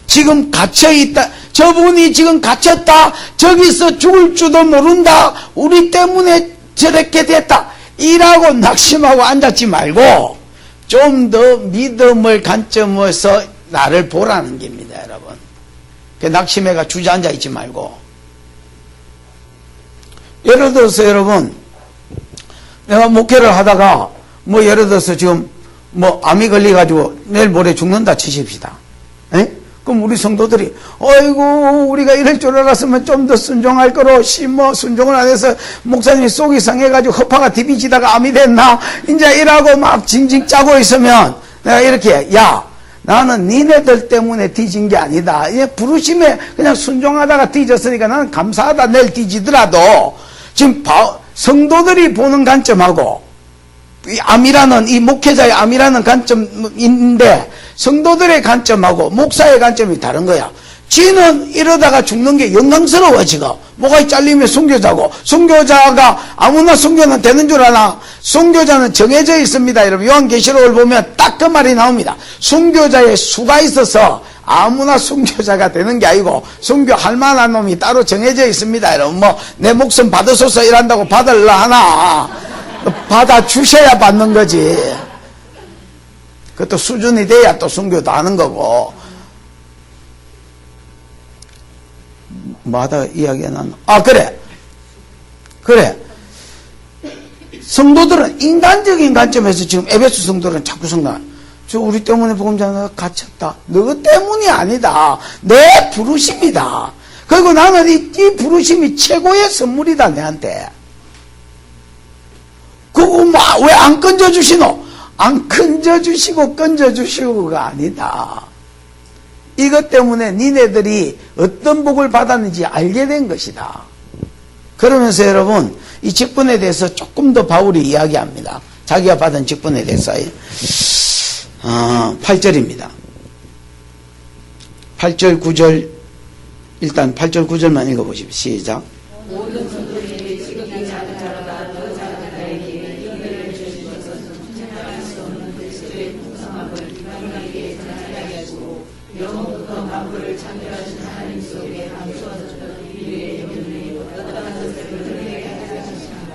지금 갇혀있다. 저분이 지금 갇혔다. 저기서 죽을 줄도 모른다. 우리 때문에 저렇게 됐다. 이라고 낙심하고 앉았지 말고 좀 더 믿음을 관점에서 나를 보라는 겁니다, 여러분. 낙심해가 주저앉아 있지 말고. 예를 들어서 여러분, 내가 목회를 하다가 뭐 예를 들어서 지금 뭐 암이 걸려가지고 내일 모레 죽는다 치십시다. 에? 그럼 우리 성도들이 어이구 우리가 이럴 줄 알았으면 좀 더 순종할 거로 뭐 순종을 안 해서 목사님이 속이 상해가지고 허파가 디비지다가 암이 됐나 이제 이라고 막 징징 짜고 있으면 내가 이렇게 야 나는 니네들 때문에 뒤진 게 아니다. 이 부르심에 그냥 순종하다가 뒤졌으니까 나는 감사하다. 내일 뒤지더라도 지금 성도들이 보는 관점하고 이 암이라는 이 목회자의 암이라는 관점인데 성도들의 관점하고 목사의 관점이 다른 거야. 지는 이러다가 죽는 게 영광스러워. 지금 목이 잘리면 순교자고 순교자가 아무나 순교는 되는 줄 아나? 순교자는 정해져 있습니다. 여러분 요한계시록을 보면 딱 그 말이 나옵니다. 순교자의 수가 있어서 아무나 순교자가 되는 게 아니고 순교할 만한 놈이 따로 정해져 있습니다. 여러분 뭐 내 목숨 받으소서 이란다고 받을라 하나? 받아 주셔야 받는 거지. 그것도 수준이 돼야 또 순교도 하는 거고. 뭐 하다가 이야기가 났나? 아, 그래. 성도들은 인간적인 관점에서 지금 에베소 성도들은 자꾸 생각. 저 우리 때문에 복음 전하다가 갇혔다. 너 때문이 아니다. 내 부르심이다. 그리고 나는 이 부르심이 최고의 선물이다, 내한테. 그거 왜 안 건져주시노? 안 건져주시고 건져주시고가 아니다. 이것 때문에 니네들이 어떤 복을 받았는지 알게 된 것이다. 그러면서 여러분 이 직분에 대해서 조금 더 바울이 이야기합니다. 자기가 받은 직분에 대해서 8절입니다. 8절 9절 일단 8절 9절만 읽어보십시오. 시작. 모든 성도들에게 지극히 작은 자로다 더 작은 자에게 은혜를 주신 것은 측량할 수 없는 그리스도의 풍성함을 이방인에게 전하게 하시고 영원부터 만물을 창조하신 하나님 속에 감추어졌던 인류의 영혼이 어떠한 것을 드러내게 하셨습니다.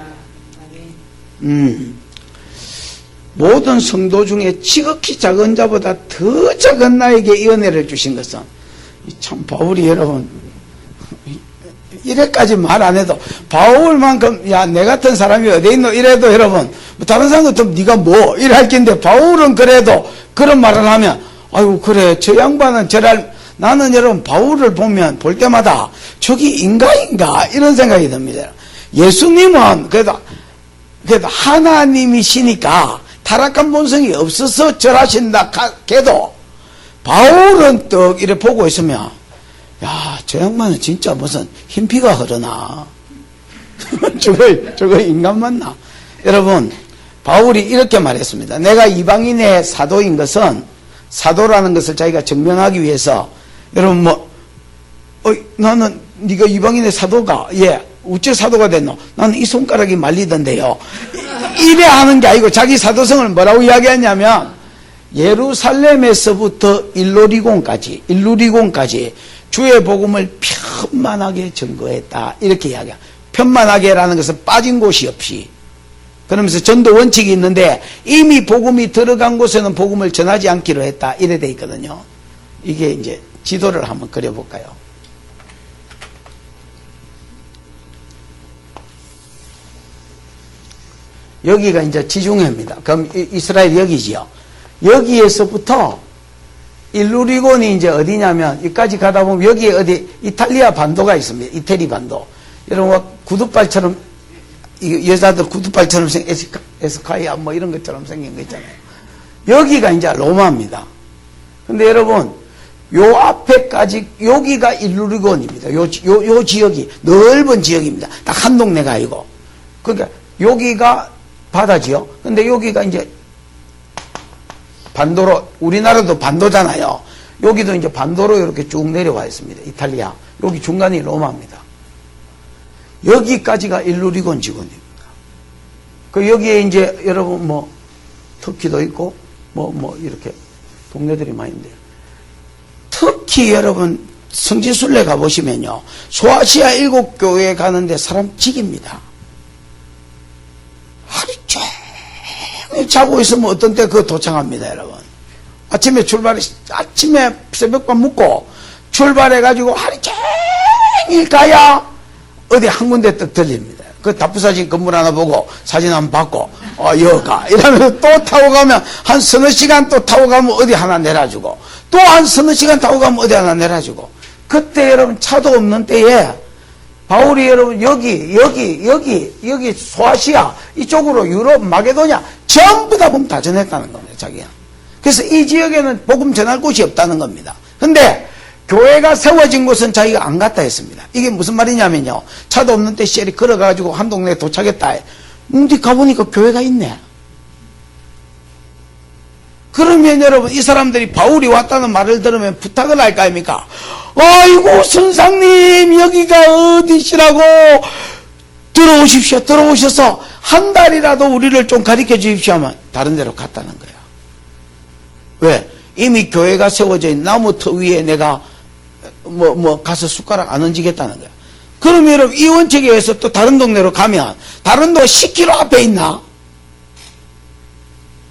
모든 성도 중에 지극히 작은 자보다 더 작은 나에게 이 은혜를 주신 것은 참 바울이 여러분 이래까지 말 안 해도 바울만큼 야 내 같은 사람이 어디 있노 이래도 여러분 다른 사람도 좀 네가 뭐 이럴 텐데 바울은 그래도 그런 말을 하면 아이고 그래 저 양반은 저랄 나는 여러분 바울을 보면 볼 때마다 저기 인간인가 이런 생각이 듭니다. 예수님은 그래도 하나님이시니까 타락한 본성이 없어서 절하신다 해도 바울은 떡 이래 보고 있으면 야, 저 양반은 진짜 무슨 흰피가 흐르나? 저거 인간 맞나? 여러분, 바울이 이렇게 말했습니다. 내가 이방인의 사도인 것은, 사도라는 것을 자기가 증명하기 위해서 여러분 나는 네가 이방인의 사도가 어째 사도가 됐노? 나는 이 손가락이 말리던데요. 이래 하는 게 아니고 자기 사도성을 뭐라고 이야기하냐면 예루살렘에서부터 일루리곤까지 주의 복음을 편만하게 증거했다. 이렇게 이야기해요. 편만하게라는 것은 빠진 곳이 없이. 그러면서 전도 원칙이 있는데 이미 복음이 들어간 곳에는 복음을 전하지 않기로 했다. 이래 돼 있거든요. 이게 이제 지도를 한번 그려볼까요? 여기가 이제 지중해입니다. 그럼 이스라엘 여기지요. 여기에서부터 일루리곤이 이제 어디냐면 여기까지 가다 보면 여기에 어디 이탈리아 반도가 있습니다. 이태리 반도. 여러분 구두발처럼 여자들 구두발처럼 생긴 에스카이아 뭐 이런 것처럼 생긴 거 있잖아요. 여기가 이제 로마입니다. 근데 여러분 요 앞에까지 여기가 일루리곤입니다. 요 지역이 넓은 지역입니다. 딱 한 동네가 아니고. 그러니까 여기가 바다지요. 근데 여기가 이제 반도로, 우리나라도 반도잖아요. 여기도 이제 반도로 이렇게 쭉 내려와 있습니다. 이탈리아. 여기 중간이 로마입니다. 여기까지가 일루리곤 지구입니다. 그 여기에 이제 여러분 터키도 있고 이렇게 동네들이 많이 있는데요. 특히 여러분 성지순례 가보시면요. 소아시아 7교회에 가는데 사람 죽입니다. 하루 종일 자고 있으면 어떤 때 그거 도착합니다, 여러분. 아침에 새벽밥 먹고 출발해가지고 하루 종일 가야 어디 한 군데 떡 들립니다. 그 답부사진 건물 하나 보고 사진 한번 받고, 여가. 이러면서 또 타고 가면 한 서너 시간 또 타고 가면 어디 하나 내려주고, 또 한 서너 시간 타고 가면 어디 하나 내려주고. 그때 여러분 차도 없는 때에 바울이 여러분 여기 소아시아 이쪽으로 유럽 마게도냐 전부 다 복음 다 전했다는 겁니다. 자기가. 그래서 이 지역에는 복음 전할 곳이 없다는 겁니다. 근데 교회가 세워진 곳은 자기가 안 갔다 했습니다. 이게 무슨 말이냐면요. 차도 없는 때 시엘이 걸어가지고 한 동네에 도착했다. 근데 가보니까 교회가 있네. 그러면 여러분 이 사람들이 바울이 왔다는 말을 들으면 부탁을 할 거 아닙니까? 아이고 선생님 여기가 어디시라고 들어오십시오. 들어오셔서 한 달이라도 우리를 좀 가르쳐 주십시오 하면 다른 데로 갔다는 거예요. 왜? 이미 교회가 세워져 있는 나무 터 위에 내가 가서 숟가락 안 얹히겠다는 거야. 그러면 여러분 이 원칙에 의해서 또 다른 동네로 가면 다른 동네 10km 앞에 있나?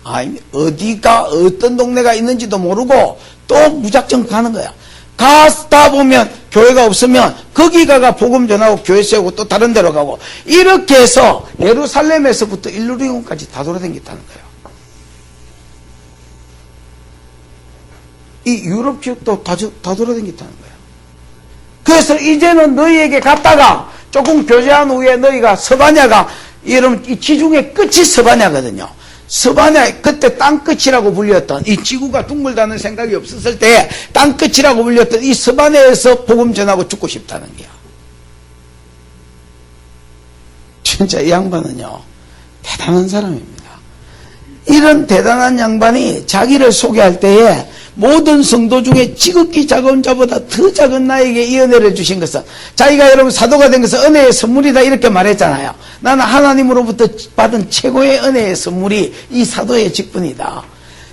아니 어디가 어떤 동네가 있는지도 모르고 또 무작정 가는 거야. 가다 보면 교회가 없으면 거기 가가 복음 전하고 교회 세우고 또 다른 데로 가고 이렇게 해서 예루살렘에서부터 일루리온까지 다 돌아다녔다는 거예요. 이 유럽 지역도 다 돌아다녔다는 거예요. 그래서 이제는 너희에게 갔다가 조금 교제한 후에 너희가 서바냐가 여러분 이 지중해 끝이 서바냐거든요. 서바냐 그때 땅끝이라고 불렸던 이 지구가 둥글다는 생각이 없었을 때 땅끝이라고 불렸던 이 서바냐에서 복음 전하고 죽고 싶다는 거야. 진짜 이 양반은요 대단한 사람입니다. 이런 대단한 양반이 자기를 소개할 때에 모든 성도 중에 지극히 작은 자보다 더 작은 나에게 이 은혜를 주신 것은 자기가 여러분 사도가 된 것은 은혜의 선물이다 이렇게 말했잖아요. 나는 하나님으로부터 받은 최고의 은혜의 선물이 이 사도의 직분이다.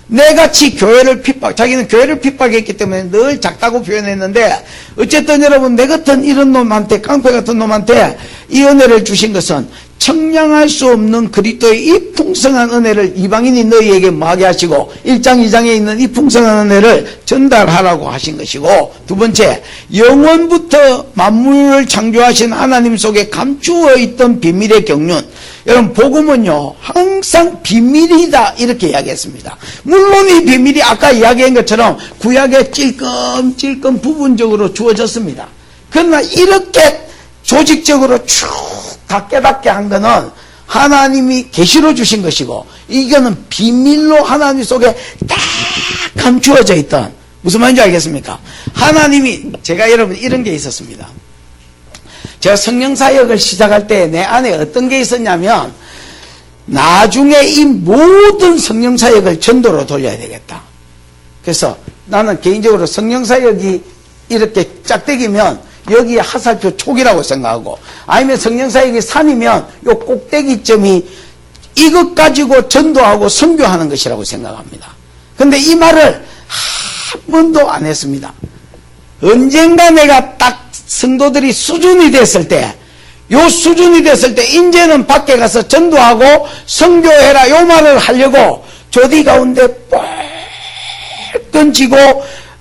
내같이 교회를 자기는 교회를 핍박했기 때문에 늘 작다고 표현했는데 어쨌든 여러분 내 같은 이런 놈한테 깡패 같은 놈한테 이 은혜를 주신 것은 청량할 수 없는 그리스도의 이 풍성한 은혜를 이방인이 너희에게 뭐하게 하시고 1장 2장에 있는 이 풍성한 은혜를 전달하라고 하신 것이고 두 번째 영원부터 만물을 창조하신 하나님 속에 감추어 있던 비밀의 경륜. 여러분 복음은요 항상 비밀이다 이렇게 이야기했습니다. 물론 이 비밀이 아까 이야기한 것처럼 구약에 찔끔찔끔 부분적으로 주어졌습니다. 그러나 이렇게 조직적으로 쭉 다 깨닫게 한 거는 하나님이 계시로 주신 것이고 이거는 비밀로 하나님 속에 딱 감추어져 있던 무슨 말인지 알겠습니까? 하나님이 제가 여러분 이런 게 있었습니다. 제가 성령사역을 시작할 때 내 안에 어떤 게 있었냐면 나중에 이 모든 성령사역을 전도로 돌려야 되겠다. 그래서 나는 개인적으로 성령사역이 이렇게 짝대기면 여기에 하살표 촉이라고 생각하고, 아니면 성령사역이 산이면 요 꼭대기점이 이것 가지고 전도하고 선교하는 것이라고 생각합니다. 근데 이 말을 한 번도 안 했습니다. 언젠가 내가 딱 성도들이 수준이 됐을 때, 요 수준이 됐을 때 이제는 밖에 가서 전도하고 선교해라 요 말을 하려고 조디 가운데 뻘끈 쥐고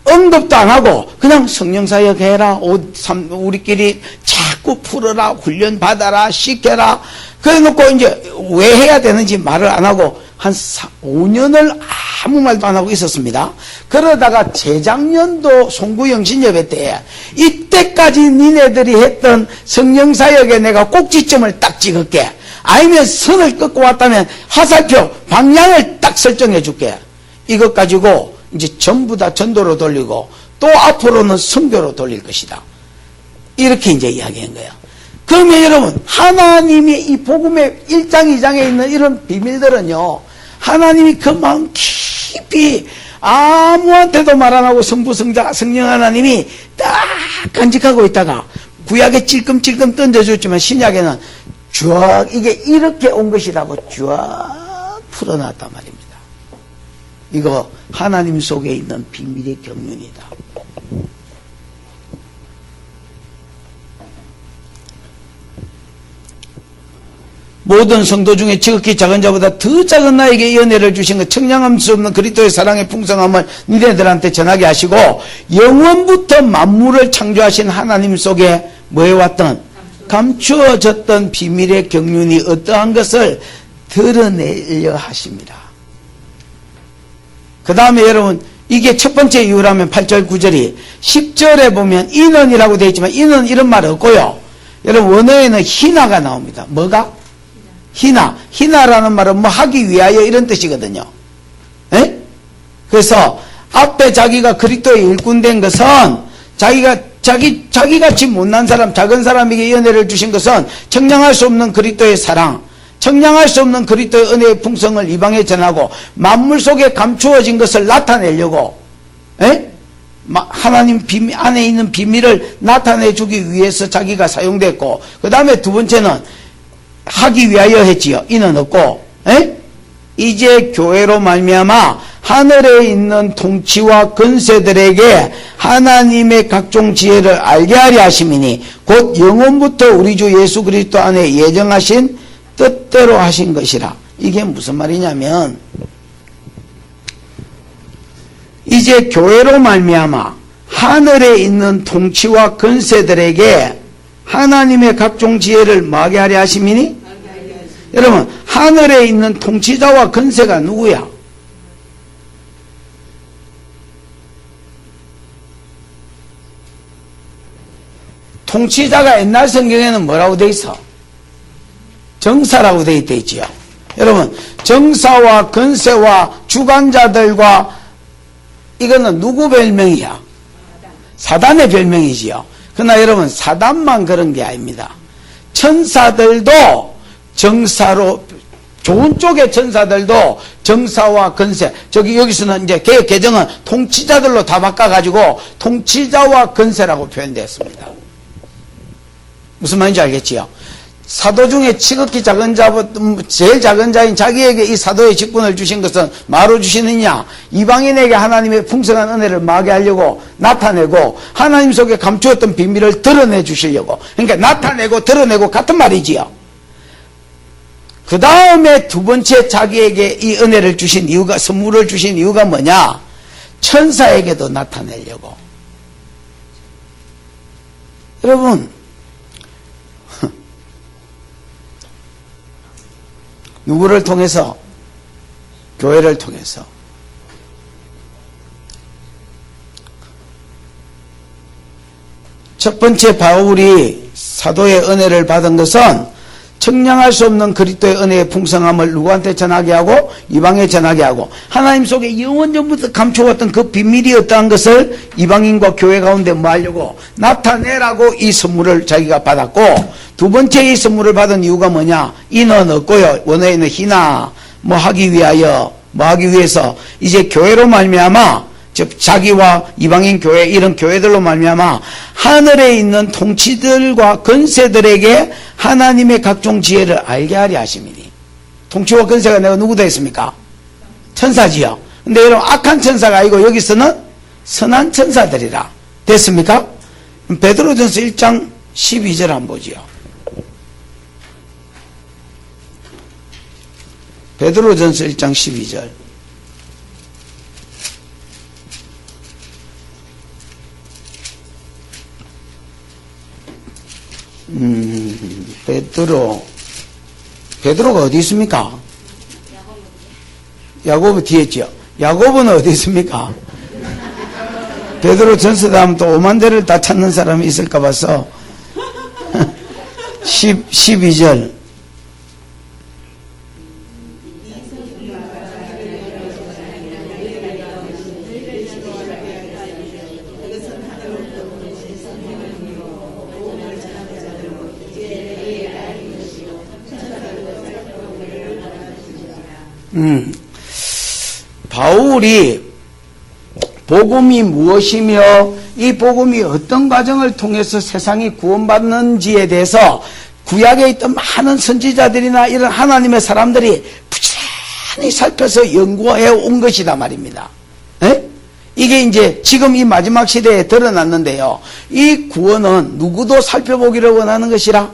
언급도 안 하고 그냥 성령사역 해라, 우리끼리 자꾸 풀어라, 훈련 받아라, 시켜라, 그래 놓고 이제 왜 해야 되는지 말을 안 하고 한 5년을 아무 말도 안 하고 있었습니다. 그러다가 재작년도 송구영신 예배 때 이때까지 니네들이 했던 성령사역에 내가 꼭지점을 딱 찍을게, 아니면 선을 긋고 왔다면 화살표 방향을 딱 설정해 줄게, 이것 가지고 이제 전부 다 전도로 돌리고 또 앞으로는 선교로 돌릴 것이다, 이렇게 이제 이야기한 거예요. 그러면 여러분, 하나님이 이 복음의 1장 2장에 있는 이런 비밀들은요, 하나님이 그 마음 깊이 아무한테도 말 안 하고 성부 성자 성령 하나님이 딱 간직하고 있다가 구약에 찔끔찔끔 던져줬지만 신약에는 쫙 이게 이렇게 온 것이라고 쫙 풀어놨단 말입니다. 이거 하나님 속에 있는 비밀의 경륜이다. 모든 성도 중에 지극히 작은 자보다 더 작은 나에게 이 은혜를 주신 것, 청량할 수 없는 그리스도의 사랑의 풍성함을 니네들한테 전하게 하시고, 영원부터 만물을 창조하신 하나님 속에 뭐 해왔던 감추어졌던 비밀의 경륜이 어떠한 것을 드러내려 하십니다. 그 다음에 여러분, 이게 첫 번째 이유라면 8절 9절이 10절에 보면 인원이라고 되어 있지만 인원 이런 말 없고요. 여러분, 원어에는 희나가 나옵니다. 뭐가? 희나. 희나라는 말은 뭐 하기 위하여 이런 뜻이거든요. 에? 그래서 앞에 자기가 그리스도의 일꾼 된 것은 자기같이 못난 사람, 작은 사람에게 이 은혜를 주신 것은 청량할 수 없는 그리스도의 사랑, 청량할 수 없는 그리스도의 은혜의 풍성을 이방에 전하고 만물 속에 감추어진 것을 나타내려고, 에? 하나님 비밀 안에 있는 비밀을 나타내 주기 위해서 자기가 사용됐고, 그 다음에 두 번째는 하기 위하여 했지요. 이는 없고, 에? 이제 교회로 말미암아 하늘에 있는 통치와 권세들에게 하나님의 각종 지혜를 알게 하려 하심이니 곧 영원부터 우리 주 예수 그리스도 안에 예정하신 뜻대로 하신 것이라. 이게 무슨 말이냐면, 이제 교회로 말미암아 하늘에 있는 통치와 권세들에게 하나님의 각종 지혜를 뭐하게 하려 하심이니? 여러분, 하늘에 있는 통치자와 권세가 누구야? 통치자가 옛날 성경에는 뭐라고 돼 있어? 정사라고 돼 있지요. 여러분, 정사와 권세와 주관자들과 이거는 누구 별명이야? 사단의 별명이지요. 그러나 여러분, 사단만 그런 게 아닙니다. 천사들도 정사로, 좋은 쪽의 천사들도 정사와 권세, 여기서는 이제 개혁 개정은 통치자들로 다 바꿔가지고 통치자와 권세라고 표현되었습니다. 무슨 말인지 알겠지요? 사도 중에 지극히 작은 제일 작은 자인 자기에게 이 사도의 직분을 주신 것은 뭐로 주시느냐? 이방인에게 하나님의 풍성한 은혜를 마게 하려고 나타내고 하나님 속에 감추었던 비밀을 드러내 주시려고. 그러니까 나타내고 드러내고 같은 말이지요. 그 다음에 두 번째 자기에게 이 은혜를 주신 이유가, 선물을 주신 이유가 뭐냐? 천사에게도 나타내려고. 여러분, 누구를 통해서? 교회를 통해서. 첫 번째 바울이 사도의 은혜를 받은 것은 청량할 수 없는 그리스도의 은혜의 풍성함을 누구한테 전하게 하고? 이방에 전하게 하고, 하나님 속에 영원전부터 감춰왔던 그 비밀이 어떠한 것을 이방인과 교회 가운데 뭐 하려고? 나타내라고 이 선물을 자기가 받았고, 두 번째 이 선물을 받은 이유가 뭐냐? 이는 없고요. 원어에는 희나, 뭐 하기 위하여, 뭐 하기 위해서 이제 교회로 말미암아, 즉 자기와 이방인 교회 이런 교회들로 말미암아 하늘에 있는 통치들과 권세들에게 하나님의 각종 지혜를 알게 하려 하심이니. 통치와 권세가 내가 누구다 했습니까? 천사지요. 근데 여러분 악한 천사가 아니고 여기서는 선한 천사들이라 됐습니까? 베드로전서 1장 12절 한번 보지요. 베드로전서 1장 12절. 베드로가 어디 있습니까? 야고보 뒤에 있죠. 야고보는 어디 있습니까? 베드로 전서다 하면 또 5만 대를 다 찾는 사람이 있을까 봐서 12절. 바울이 복음이 무엇이며 이 복음이 어떤 과정을 통해서 세상이 구원받는지에 대해서 구약에 있던 많은 선지자들이나 이런 하나님의 사람들이 부지런히 살펴서 연구해 온 것이다 말입니다. 에? 이게 이제 지금 이 마지막 시대에 드러났는데요. 이 구원은 누구도 살펴보기를 원하는 것이라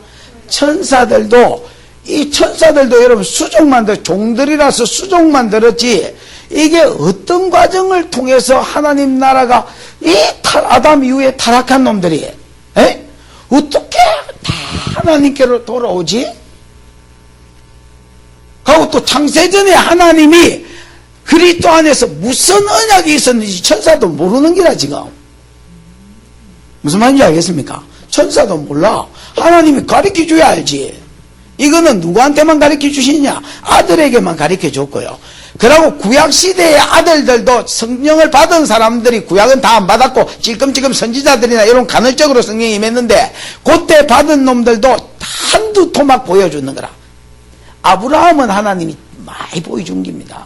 천사들도 이 천사들도 여러분 수종만 종들이라서 수종만 들었지 이게 어떤 과정을 통해서 하나님 나라가 이 아담 이후에 타락한 놈들이 어떻게 다 하나님께로 돌아오지? 그리고 또 창세전에 하나님이 그리스도 안에서 무슨 언약이 있었는지 천사도 모르는 기라 지금. 무슨 말인지 알겠습니까? 천사도 몰라. 하나님이 가르쳐줘야 알지. 이거는 누구한테만 가르쳐 주시냐? 아들에게만 가르쳐 줬고요. 그리고 구약시대의 아들들도 성령을 받은 사람들이 구약은 다 안 받았고 찔끔찔끔 선지자들이나 이런 간헐적으로 성령이 임했는데 그때 받은 놈들도 한두 토막 보여주는 거라. 아브라함은 하나님이 많이 보여준 겁니다.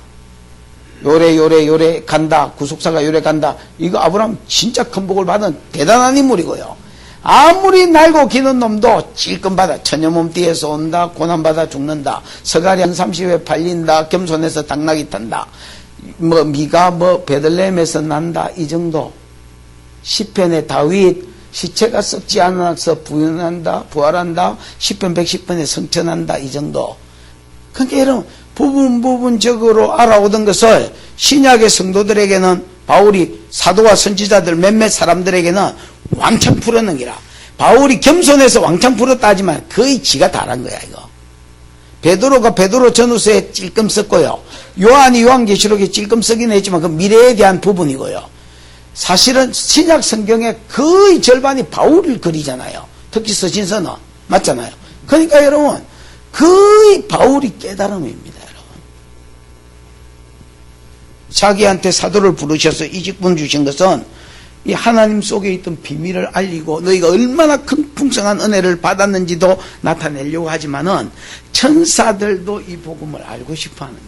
요래 간다. 구속사가 요래 간다. 이거 아브라함 진짜 큰 복을 받은 대단한 인물이고요. 아무리 날고 기는 놈도 찔끔받아 천여몸띠에서 온다. 고난받아 죽는다. 서가리 한 30회 팔린다. 겸손해서 당나귀 탄다. 미가 베들레헴에서 난다. 이 정도. 시편의 다윗 시체가 썩지 않아서 부활한다. 시편 110편에 성천한다. 이 정도. 그러니까 여러분 부분적으로 알아오던 것을 신약의 성도들에게는 바울이 사도와 선지자들 몇몇 사람들에게는 왕창 풀어는 기라. 바울이 겸손해서 왕창 풀었다 하지만 거의 지가 다란 거야 이거. 베드로가 베드로 전후서에 찔끔 썼고요. 요한이 요한계시록에 찔끔 쓰긴 했지만 그 미래에 대한 부분이고요. 사실은 신약 성경의 거의 절반이 바울을 그리잖아요. 특히 서신서는 맞잖아요. 그러니까 여러분 거의 바울이 깨달음입니다. 여러분 자기한테 사도를 부르셔서 이 직분 주신 것은 이 하나님 속에 있던 비밀을 알리고 너희가 얼마나 큰 풍성한 은혜를 받았는지도 나타내려고 하지만은 천사들도 이 복음을 알고 싶어 합니다.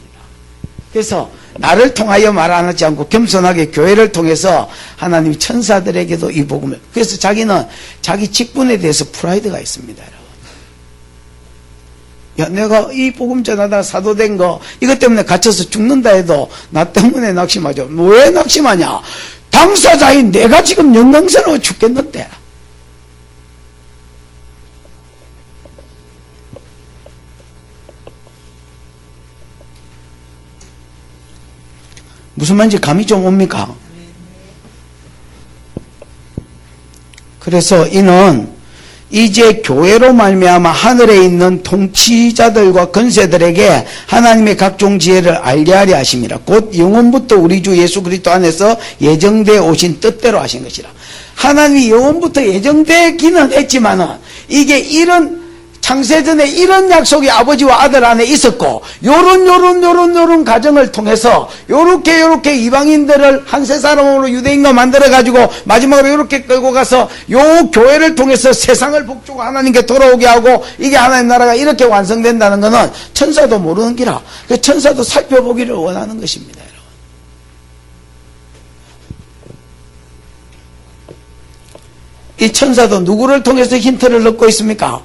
그래서 나를 통하여 말 안 하지 않고 겸손하게 교회를 통해서 하나님이 천사들에게도 이 복음을. 그래서 자기는 자기 직분에 대해서 프라이드가 있습니다. 야, 내가 이 복음 전하다 사도된 거 이것 때문에 갇혀서 죽는다 해도 나 때문에 낙심하죠. 왜 낙심하냐? 당사자인 내가 지금 영광스러워 죽겠는데. 무슨 말인지 감이 좀 옵니까? 그래서 이는 이제 교회로 말미암아 하늘에 있는 통치자들과 권세들에게 하나님의 각종 지혜를 알게 하려 하심이라. 곧 영원부터 우리 주 예수 그리스도 안에서 예정되어 오신 뜻대로 하신 것이라. 하나님이 영원부터 예정되기는 했지만은 이게 이런 창세전에 이런 약속이 아버지와 아들 안에 있었고 요런 과정을 통해서 요렇게 이방인들을 한 세 사람으로 유대인과 만들어 가지고 마지막으로 요렇게 끌고 가서 요 교회를 통해서 세상을 복주고 하나님께 돌아오게 하고 이게 하나님 나라가 이렇게 완성된다는 것은 천사도 모르는 기라. 천사도 살펴보기를 원하는 것입니다. 여러분. 이 천사도 누구를 통해서 힌트를 얻고 있습니까?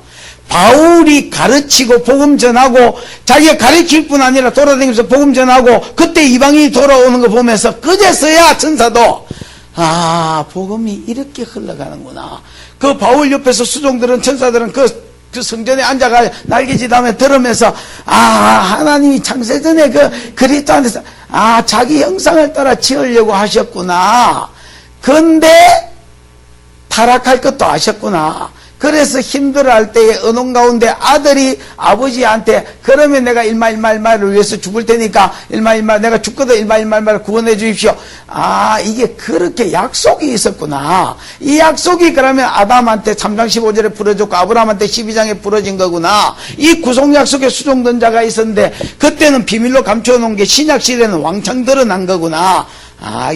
바울이 가르치고 복음 전하고 자기가 가르칠 뿐 아니라 돌아다니면서 복음 전하고 그때 이방인이 돌아오는 거 보면서 그제서야 천사도 복음이 이렇게 흘러가는구나. 그 바울 옆에서 수종들은 천사들은 그 성전에 앉아가 날개짓하며 들으면서 하나님이 창세전에 그 그리스도 안에서 자기 형상을 따라 지으려고 하셨구나. 근데 타락할 것도 아셨구나. 그래서 힘들어할 때에 은혼 가운데 아들이 아버지한테 그러면 내가 일마를 위해서 죽을 테니까 일마 내가 죽거든 일마를 구원해 주십시오. 이게 그렇게 약속이 있었구나. 이 약속이 그러면 아담한테 3장 15절에 풀어졌고 아브라함한테 12장에 풀어진 거구나. 이 구속 약속에 수종된 자가 있었는데 그때는 비밀로 감춰놓은 게 신약 시대는 왕창 드러난 거구나.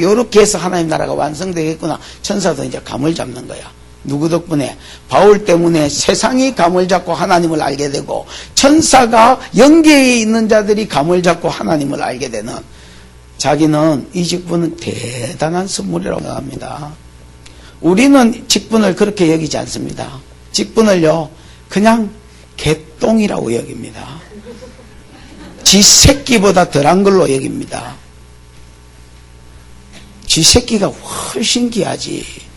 요렇게 해서 하나님 나라가 완성되겠구나. 천사도 이제 감을 잡는 거야. 누구 덕분에? 바울 때문에 세상이 감을 잡고 하나님을 알게 되고 천사가 영계에 있는 자들이 감을 잡고 하나님을 알게 되는, 자기는 이 직분은 대단한 선물이라고 생각합니다. 우리는 직분을 그렇게 여기지 않습니다. 직분을요 그냥 개똥이라고 여깁니다. 지 새끼보다 덜한 걸로 여깁니다. 지 새끼가 훨씬 귀하지.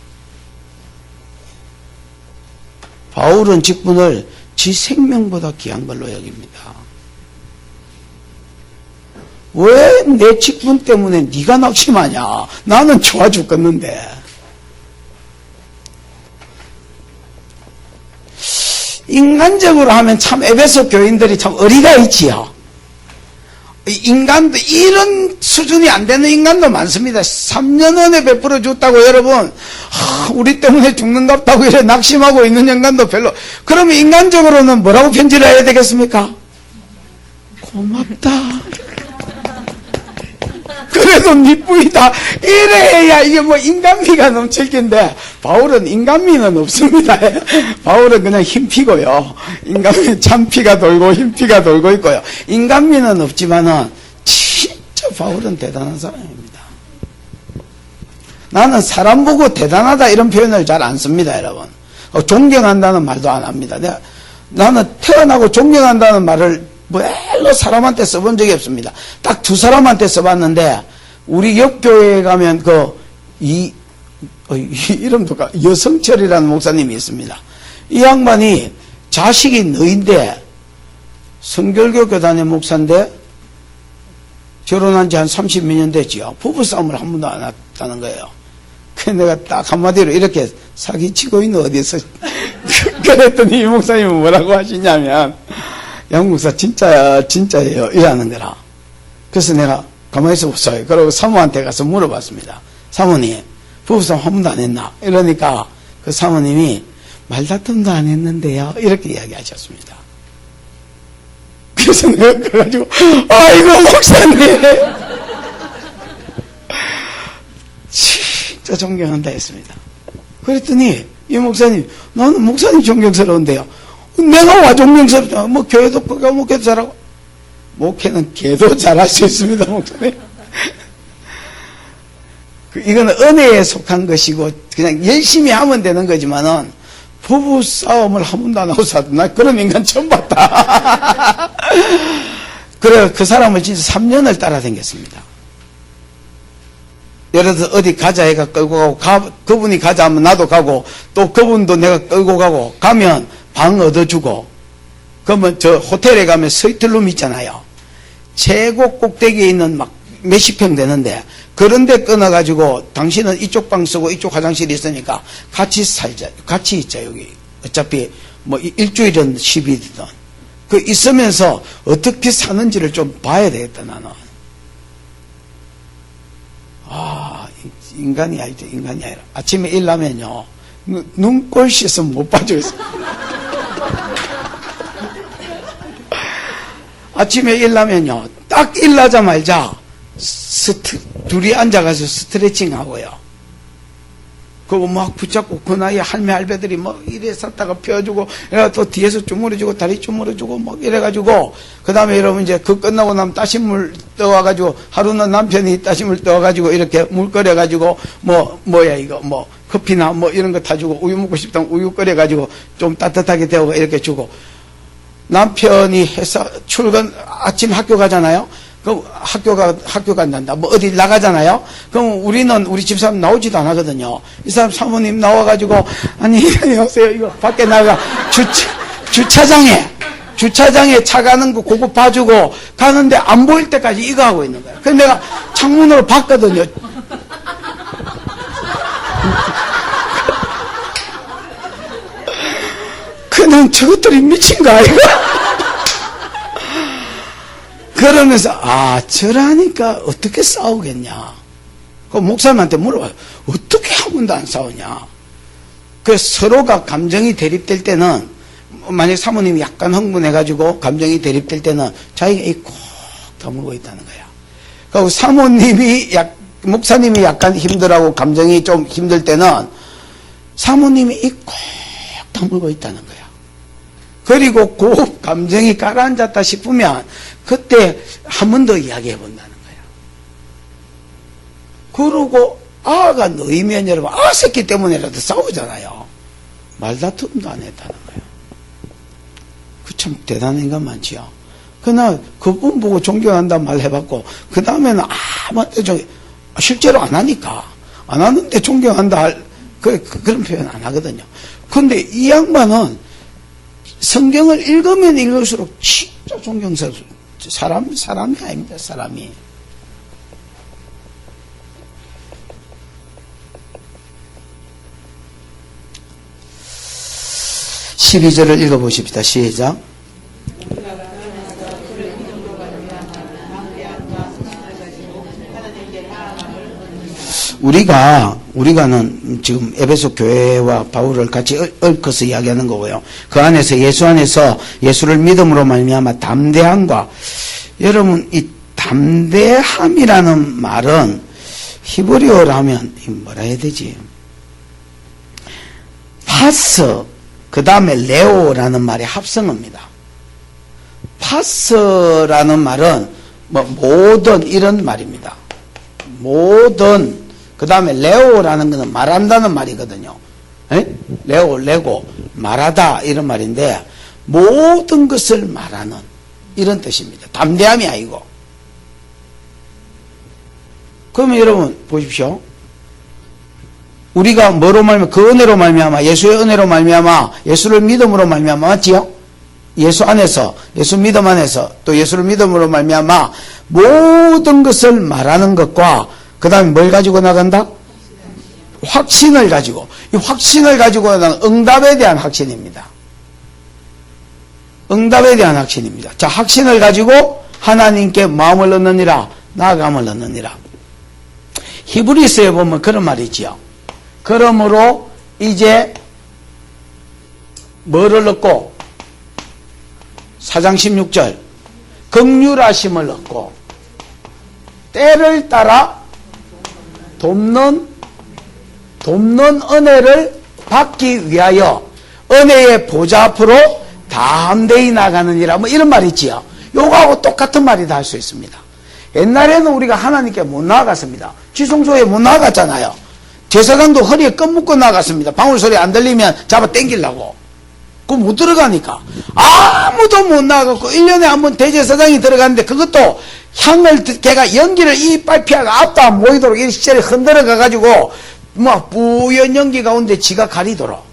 바울은 직분을 지 생명보다 귀한 걸로 여깁니다. 왜 내 직분 때문에 네가 낙심하냐? 나는 좋아 죽겠는데. 인간적으로 하면 참 에베소 교인들이 참 어리가 있지요. 인간도 이런 수준이 안 되는 인간도 많습니다. 3년 은혜 베풀어 줬다고 여러분 우리 때문에 죽는갑다고 이래 낙심하고 있는 인간도 별로. 그러면 인간적으로는 뭐라고 편지를 해야 되겠습니까? 고맙다. 그래도 니뿌이다. 이래야 이게 뭐 인간미가 넘칠 텐데, 바울은 인간미는 없습니다. 바울은 그냥 힘피고요. 인간미 참피가 돌고 힘피가 돌고 있고요. 인간미는 없지만은 진짜 바울은 대단한 사람입니다. 나는 사람 보고 대단하다 이런 표현을 잘 안 씁니다, 여러분. 존경한다는 말도 안 합니다. 나는 태어나고 존경한다는 말을 별로 사람한테 써본 적이 없습니다. 딱 두 사람한테 써봤는데, 우리 옆교회에 가면 이름도 여성철이라는 목사님이 있습니다. 이 양반이 자식이 너인데 성결교 교단의 목사인데 결혼한 지 한 30몇 년 됐지요. 부부싸움을 한 번도 안 했다는 거예요. 그래서 내가 딱 한마디로 이렇게 사기치고 있는 어디서 그랬더니 이 목사님은 뭐라고 하시냐면, 양 목사 진짜예요 이라는 거라. 그래서 내가 가만히 있어 보세요. 그러고 사모한테 가서 물어봤습니다. 사모님, 부부싸움 한 번도 안 했나? 이러니까 그 사모님이 말다툼도 안 했는데요 이렇게 이야기하셨습니다. 그래서 내가 그래가지고 아이고 목사님 진짜 존경한다 했습니다. 그랬더니 이 목사님, 나는 목사님 존경스러운데요. 내가 와 존경스럽다. 뭐 교회도 그가 목회도 잘하고. 목회는 개도 잘할 수 있습니다, 목사님. 이거는 은혜에 속한 것이고 그냥 열심히 하면 되는 거지만은 부부 싸움을 한 번도 안 하고 사도 나 그런 인간 처음 봤다. 그래 그 사람을 진짜 3년을 따라다녔습니다. 예를 들어서 어디 가자 해가 끌고 가고 그분이 가자 하면 나도 가고 또 그분도 내가 끌고 가고 가면 방 얻어주고, 그러면 저 호텔에 가면 스위트룸 있잖아요. 최고 꼭대기에 있는 막 몇십 평 되는데 그런데 끊어가지고 당신은 이쪽 방 쓰고 이쪽 화장실이 있으니까 같이 살자, 같이 있자. 여기 어차피 뭐 일주일은 10일이든 그 있으면서 어떻게 사는지를 좀 봐야 되겠다. 나는 인간이 아니라 아침에 일나면요 눈꼴 씻으면 못 빠져 있어. 아침에 일나면요 딱 일나자마자 둘이 앉아가지고 스트레칭 하고요. 그거 막 붙잡고 그 나이에 할매 할배들이 뭐 이래 샀다가 펴주고 또 뒤에서 주무러주고 다리 주무러주고 막 이래가지고 그 다음에 여러분 이제 그 끝나고 나면 따신물 떠와가지고 하루는 남편이 따신물 떠와가지고 이렇게 물 끓여가지고 뭐야 이거 뭐 커피나 뭐 이런 거 타주고, 우유 먹고 싶다면 우유 끓여가지고 좀 따뜻하게 데우고 이렇게 주고, 남편이 출근, 아침 학교 가잖아요? 그럼 학교 간단다. 뭐 어디 나가잖아요? 그럼 우리 집사람 나오지도 안 하거든요. 이 사람 사모님 나와가지고, 아니, 안녕하세요. 이거 밖에 나가, 주차장에 차 가는 거 그거 봐주고 가는데 안 보일 때까지 이거 하고 있는 거야. 그래서 내가 창문으로 봤거든요. 그냥 저것들이 미친 거 아이가? 그러면서 저라니까 어떻게 싸우겠냐. 그 목사님한테 물어봐요. 어떻게 한 번도 안 싸우냐. 그래서 서로가 감정이 대립될 때는, 만약 사모님이 약간 흥분해가지고 감정이 대립될 때는 자기가 꼭 다물고 있다는 거야. 그리고 목사님이 약간 힘들하고 감정이 좀 힘들 때는 사모님이 꼭 다물고 있다는 거야. 그리고 그 감정이 가라앉았다 싶으면 그때 한 번 더 이야기해 본다는 거야. 그러고 아가 너희면 여러분, 새끼 때문에라도 싸우잖아요. 말다툼도 안 했다는 거야. 그 참 대단한 인간 많지요. 그날 그분 보고 존경한다 말 해봤고, 그 다음에는 실제로 안 하니까, 안 하는데 존경한다 그런 표현 안 하거든요. 근데 이 양반은 성경을 읽으면 읽을수록 진짜 존경스러워. 사람이 아닙니다, 사람이. (12절을) 읽어보십시다. 시작. 우리가는 지금 에베소 교회와 바울을 같이 얽어서 이야기하는 거고요. 그 안에서 예수 안에서 예수를 믿음으로 말미암아 담대함과, 여러분 이 담대함이라는 말은 히브리어로 하면 뭐라 해야 되지? 파스 그 다음에 레오라는 말의 합성어입니다. 파스라는 말은 모든 이런 말입니다. 모든, 그 다음에 레오라는 것은 말한다는 말이거든요. 레고, 말하다 이런 말인데, 모든 것을 말하는 이런 뜻입니다. 담대함이 아니고. 그러면 여러분 보십시오. 우리가 뭐로 말미암아? 그 은혜로 말미암아, 예수의 은혜로 말미암아, 예수를 믿음으로 말미암아, 맞지요? 예수 안에서, 예수 믿음 안에서, 또 예수를 믿음으로 말미암아 모든 것을 말하는 것과, 그 다음에 뭘 가지고 나간다? 확신을 가지고. 이 확신을 가지고 나가는 응답에 대한 확신입니다. 응답에 대한 확신입니다. 자, 확신을 가지고 하나님께 마음을 얻느니라, 나아감을 얻느니라. 히브리서에 보면 그런 말이 있지요. 그러므로 이제 뭐를 얻고? 4장 16절 긍휼하심을 얻고 때를 따라 돕는 은혜를 받기 위하여 은혜의 보좌 앞으로 담대히 나가느니라, 뭐 이런 말이 있지요. 요거하고 똑같은 말이 다 할 수 있습니다. 옛날에는 우리가 하나님께 못 나아갔습니다. 지성소에 못 나아갔잖아요. 제사장도 허리에 끈 묶고 나갔습니다. 방울 소리 안 들리면 잡아 당기려고. 그거 못 들어가니까. 아무도 못 나가고 1년에 한 번 대제사장이 들어갔는데, 그것도 향을, 걔가 연기를 이빨 피하고 앞도 안 보이도록 이 시절에 흔들어 가가지고 뿌연 연기 가운데 지가 가리도록.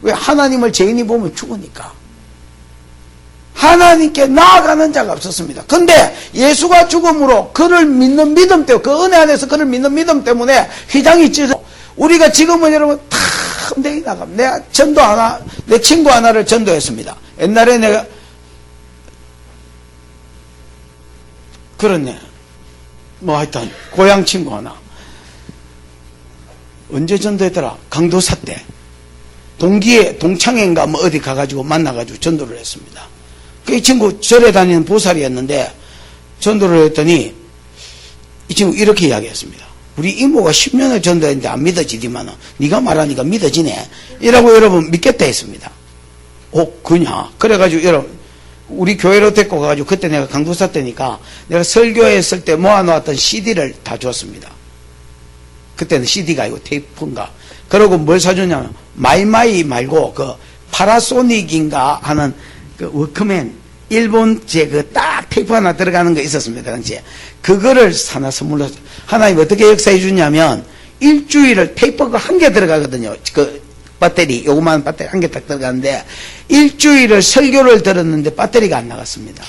왜? 하나님을 죄인이 보면 죽으니까. 하나님께 나아가는 자가 없었습니다. 근데 예수가 죽음으로 그를 믿는 믿음 때문에, 그 은혜 안에서 그를 믿는 믿음 때문에 휘장이 찢어. 우리가 지금은 여러분 담대히 나갑니다. 내가 내 친구 하나를 전도했습니다. 옛날에 내가 그렇네. 하여튼 고향 친구 하나. 언제 전도했더라? 강도사 때. 동창회인가 어디 가가지고 만나가지고 전도를 했습니다. 이 친구 절에 다니는 보살이었는데, 전도를 했더니 이 친구 이렇게 이야기했습니다. 우리 이모가 10년을 전도했는데 안 믿어지지만은 네가 말하니까 믿어지네. 이라고 여러분 믿겠다 했습니다. 그냐? 그래가지고 여러분 우리 교회로 데리고 가가지고, 그때 내가 강도사 때니까 내가 설교했을 때 모아놓았던 CD를 다 줬습니다. 그때는 CD가 아니고 테이프인가. 그리고 뭘 사주냐면 마이마이 말고 그 파라소닉인가 하는 그 워크맨 일본제 그 딱 테이프 하나 들어가는 거 있었습니다. 당시에 그거를 하나 선물로. 하나님 어떻게 역사해 주냐면 일주일을 테이프가 한 개 들어가거든요. 그 배터리 요거만 배터리 한 개 딱 들어가는데 일주일을 설교를 들었는데 배터리가 안 나갔습니다.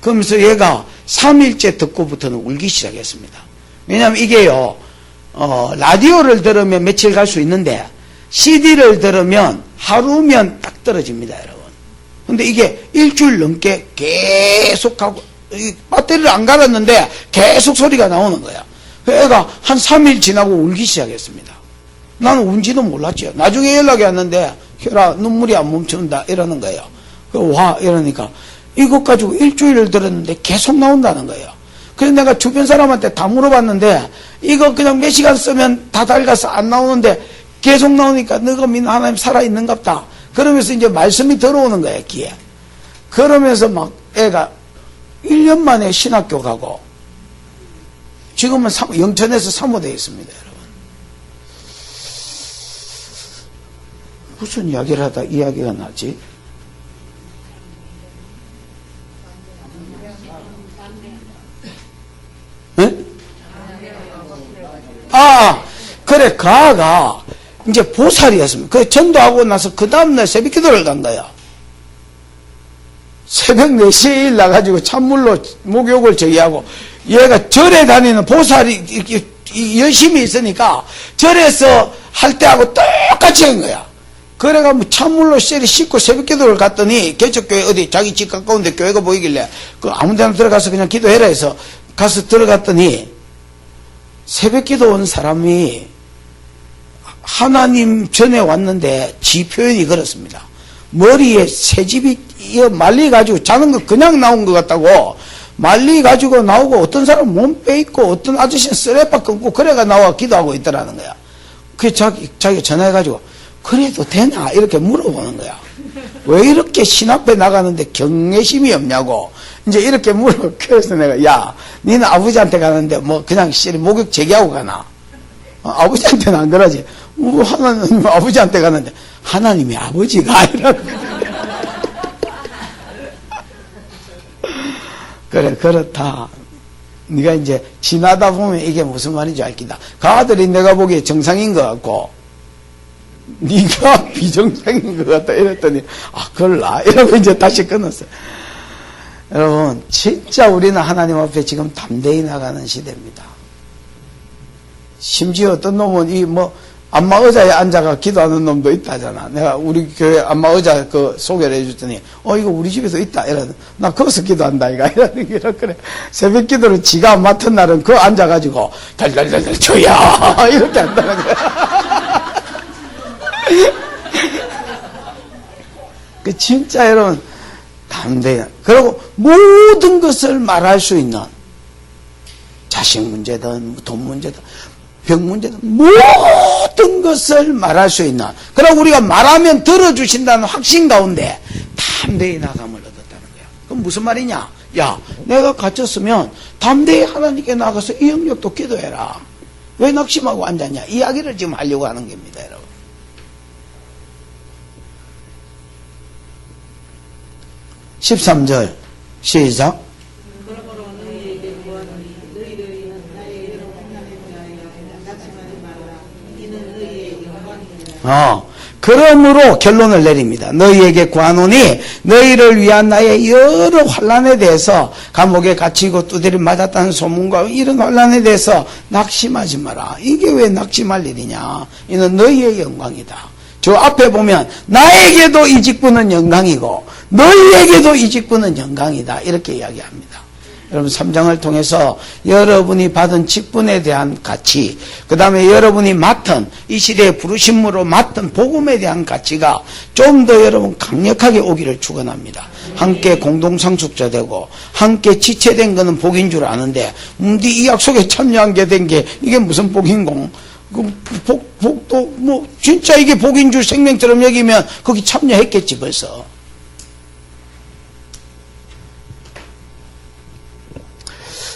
그러면서 얘가 3일째 듣고부터는 울기 시작했습니다. 왜냐하면 이게요 라디오를 들으면 며칠 갈 수 있는데 CD를 들으면 하루면 딱 떨어집니다, 여러분. 근데 이게 일주일 넘게 계속하고 배터리를 안 갈았는데 계속 소리가 나오는 거야. 애가 한 3일 지나고 울기 시작했습니다. 나는 운지도 몰랐죠. 나중에 연락이 왔는데 혈아 눈물이 안 멈춘다 이러는 거예요. 와 이러니까 이것 가지고 일주일을 들었는데 계속 나온다는 거예요. 그래서 내가 주변 사람한테 다 물어봤는데 이거 그냥 몇 시간 쓰면 다 닳아서 안 나오는데 계속 나오니까 너가 믿는 하나님 살아있는갑다. 그러면서 이제 말씀이 들어오는 거예요, 귀에. 그러면서 막 애가 1년 만에 신학교 가고 지금은 영천에서 사모되어 있습니다, 여러분. 무슨 이야기를 하다 이야기가 나지? 네? 그래, 가가 이제 보살이었습니다. 그 전도하고 나서 그 다음날 새벽 기도를 간 거야. 새벽 4시에 일나가지고 찬물로 목욕을 저기하고 얘가 절에 다니는 보살이 열심히 있으니까 절에서 할 때하고 똑같이 한 거야. 그래가 뭐 찬물로 씻고 새벽 기도를 갔더니 개척교회 어디 자기 집 가까운데 교회가 보이길래 그 아무 데나 들어가서 그냥 기도해라 해서 가서 들어갔더니 새벽 기도 온 사람이 하나님 전에 왔는데 지 표현이 그렇습니다. 머리에 새집이 말리가지고 자는 거 그냥 나온 것 같다고 말리가지고 나오고 어떤 사람은 몸 빼있고 어떤 아저씨는 쓰레빠 끊고 그래가 나와 기도하고 있더라는 거야. 그 자기가 전화해가지고 그래도 되나? 이렇게 물어보는 거야. 왜 이렇게 신 앞에 나가는데 경외심이 없냐고. 이제 이렇게 물어. 그래서 내가, 야, 니는 아버지한테 가는데 뭐 그냥 목욕 제기하고 가나? 아버지한테는 안 그러지. 하나님 아버지한테 가는데, 하나님이 아버지가 아니라고. 그래, 그렇다. 네가 이제 지나다 보면 이게 무슨 말인지 알겠다. 그 아들이 내가 보기에 정상인 것 같고, 네가 비정상인 것 같다 이랬더니 그럴라 이러고 이제 다시 끊었어요. 여러분 진짜 우리는 하나님 앞에 지금 담대히 나가는 시대입니다. 심지어 어떤 놈은 이 뭐 안마 의자에 앉아가 기도하는 놈도 있다잖아. 내가 우리 교회 안마 의자 그 소개를 해줬더니 이거 우리 집에도 있다 이러는. 나 거기서 기도한다 이가 이러는 게 그래. 새벽 기도를 지가 맡은 날은 그 앉아가지고 달달달달 줘야 이렇게 한다는 거야. 그 진짜 여러분 담대해. 그리고 모든 것을 말할 수 있는 자식 문제든 돈 문제든 병 문제든 모든 것을 말할 수 있는 그리고 우리가 말하면 들어주신다는 확신 가운데 담대히 나감을 얻었다는 거야. 그럼 무슨 말이냐? 야 내가 갇혔으면 담대히 하나님께 나가서 이 영역도 기도해라. 왜 낙심하고 앉았냐? 이야기를 지금 하려고 하는 겁니다, 여러분. 13절 시작. 그러므로 결론을 내립니다. 너희에게 구하노니 너희를 위한 나의 여러 환난에 대해서 감옥에 갇히고 두드림 맞았다는 소문과 이런 환난에 대해서 낙심하지 마라. 이게 왜 낙심할 일이냐? 이는 너희의 영광이다. 저 앞에 보면 나에게도 이 직분은 영광이고 너희에게도 이 직분은 영광이다. 이렇게 이야기합니다. 여러분 3장을 통해서 여러분이 받은 직분에 대한 가치, 그 다음에 여러분이 맡은 이 시대의 부르심으로 맡은 복음에 대한 가치가 좀 더 여러분 강력하게 오기를 축원합니다. 함께 공동상속자 되고 함께 지체된 거는 복인 줄 아는데 이 약속에 참여하게 된 게 이게 무슨 복인공? 복도 뭐 진짜 이게 복인 줄 생명처럼 여기면 거기 참여했겠지 벌써.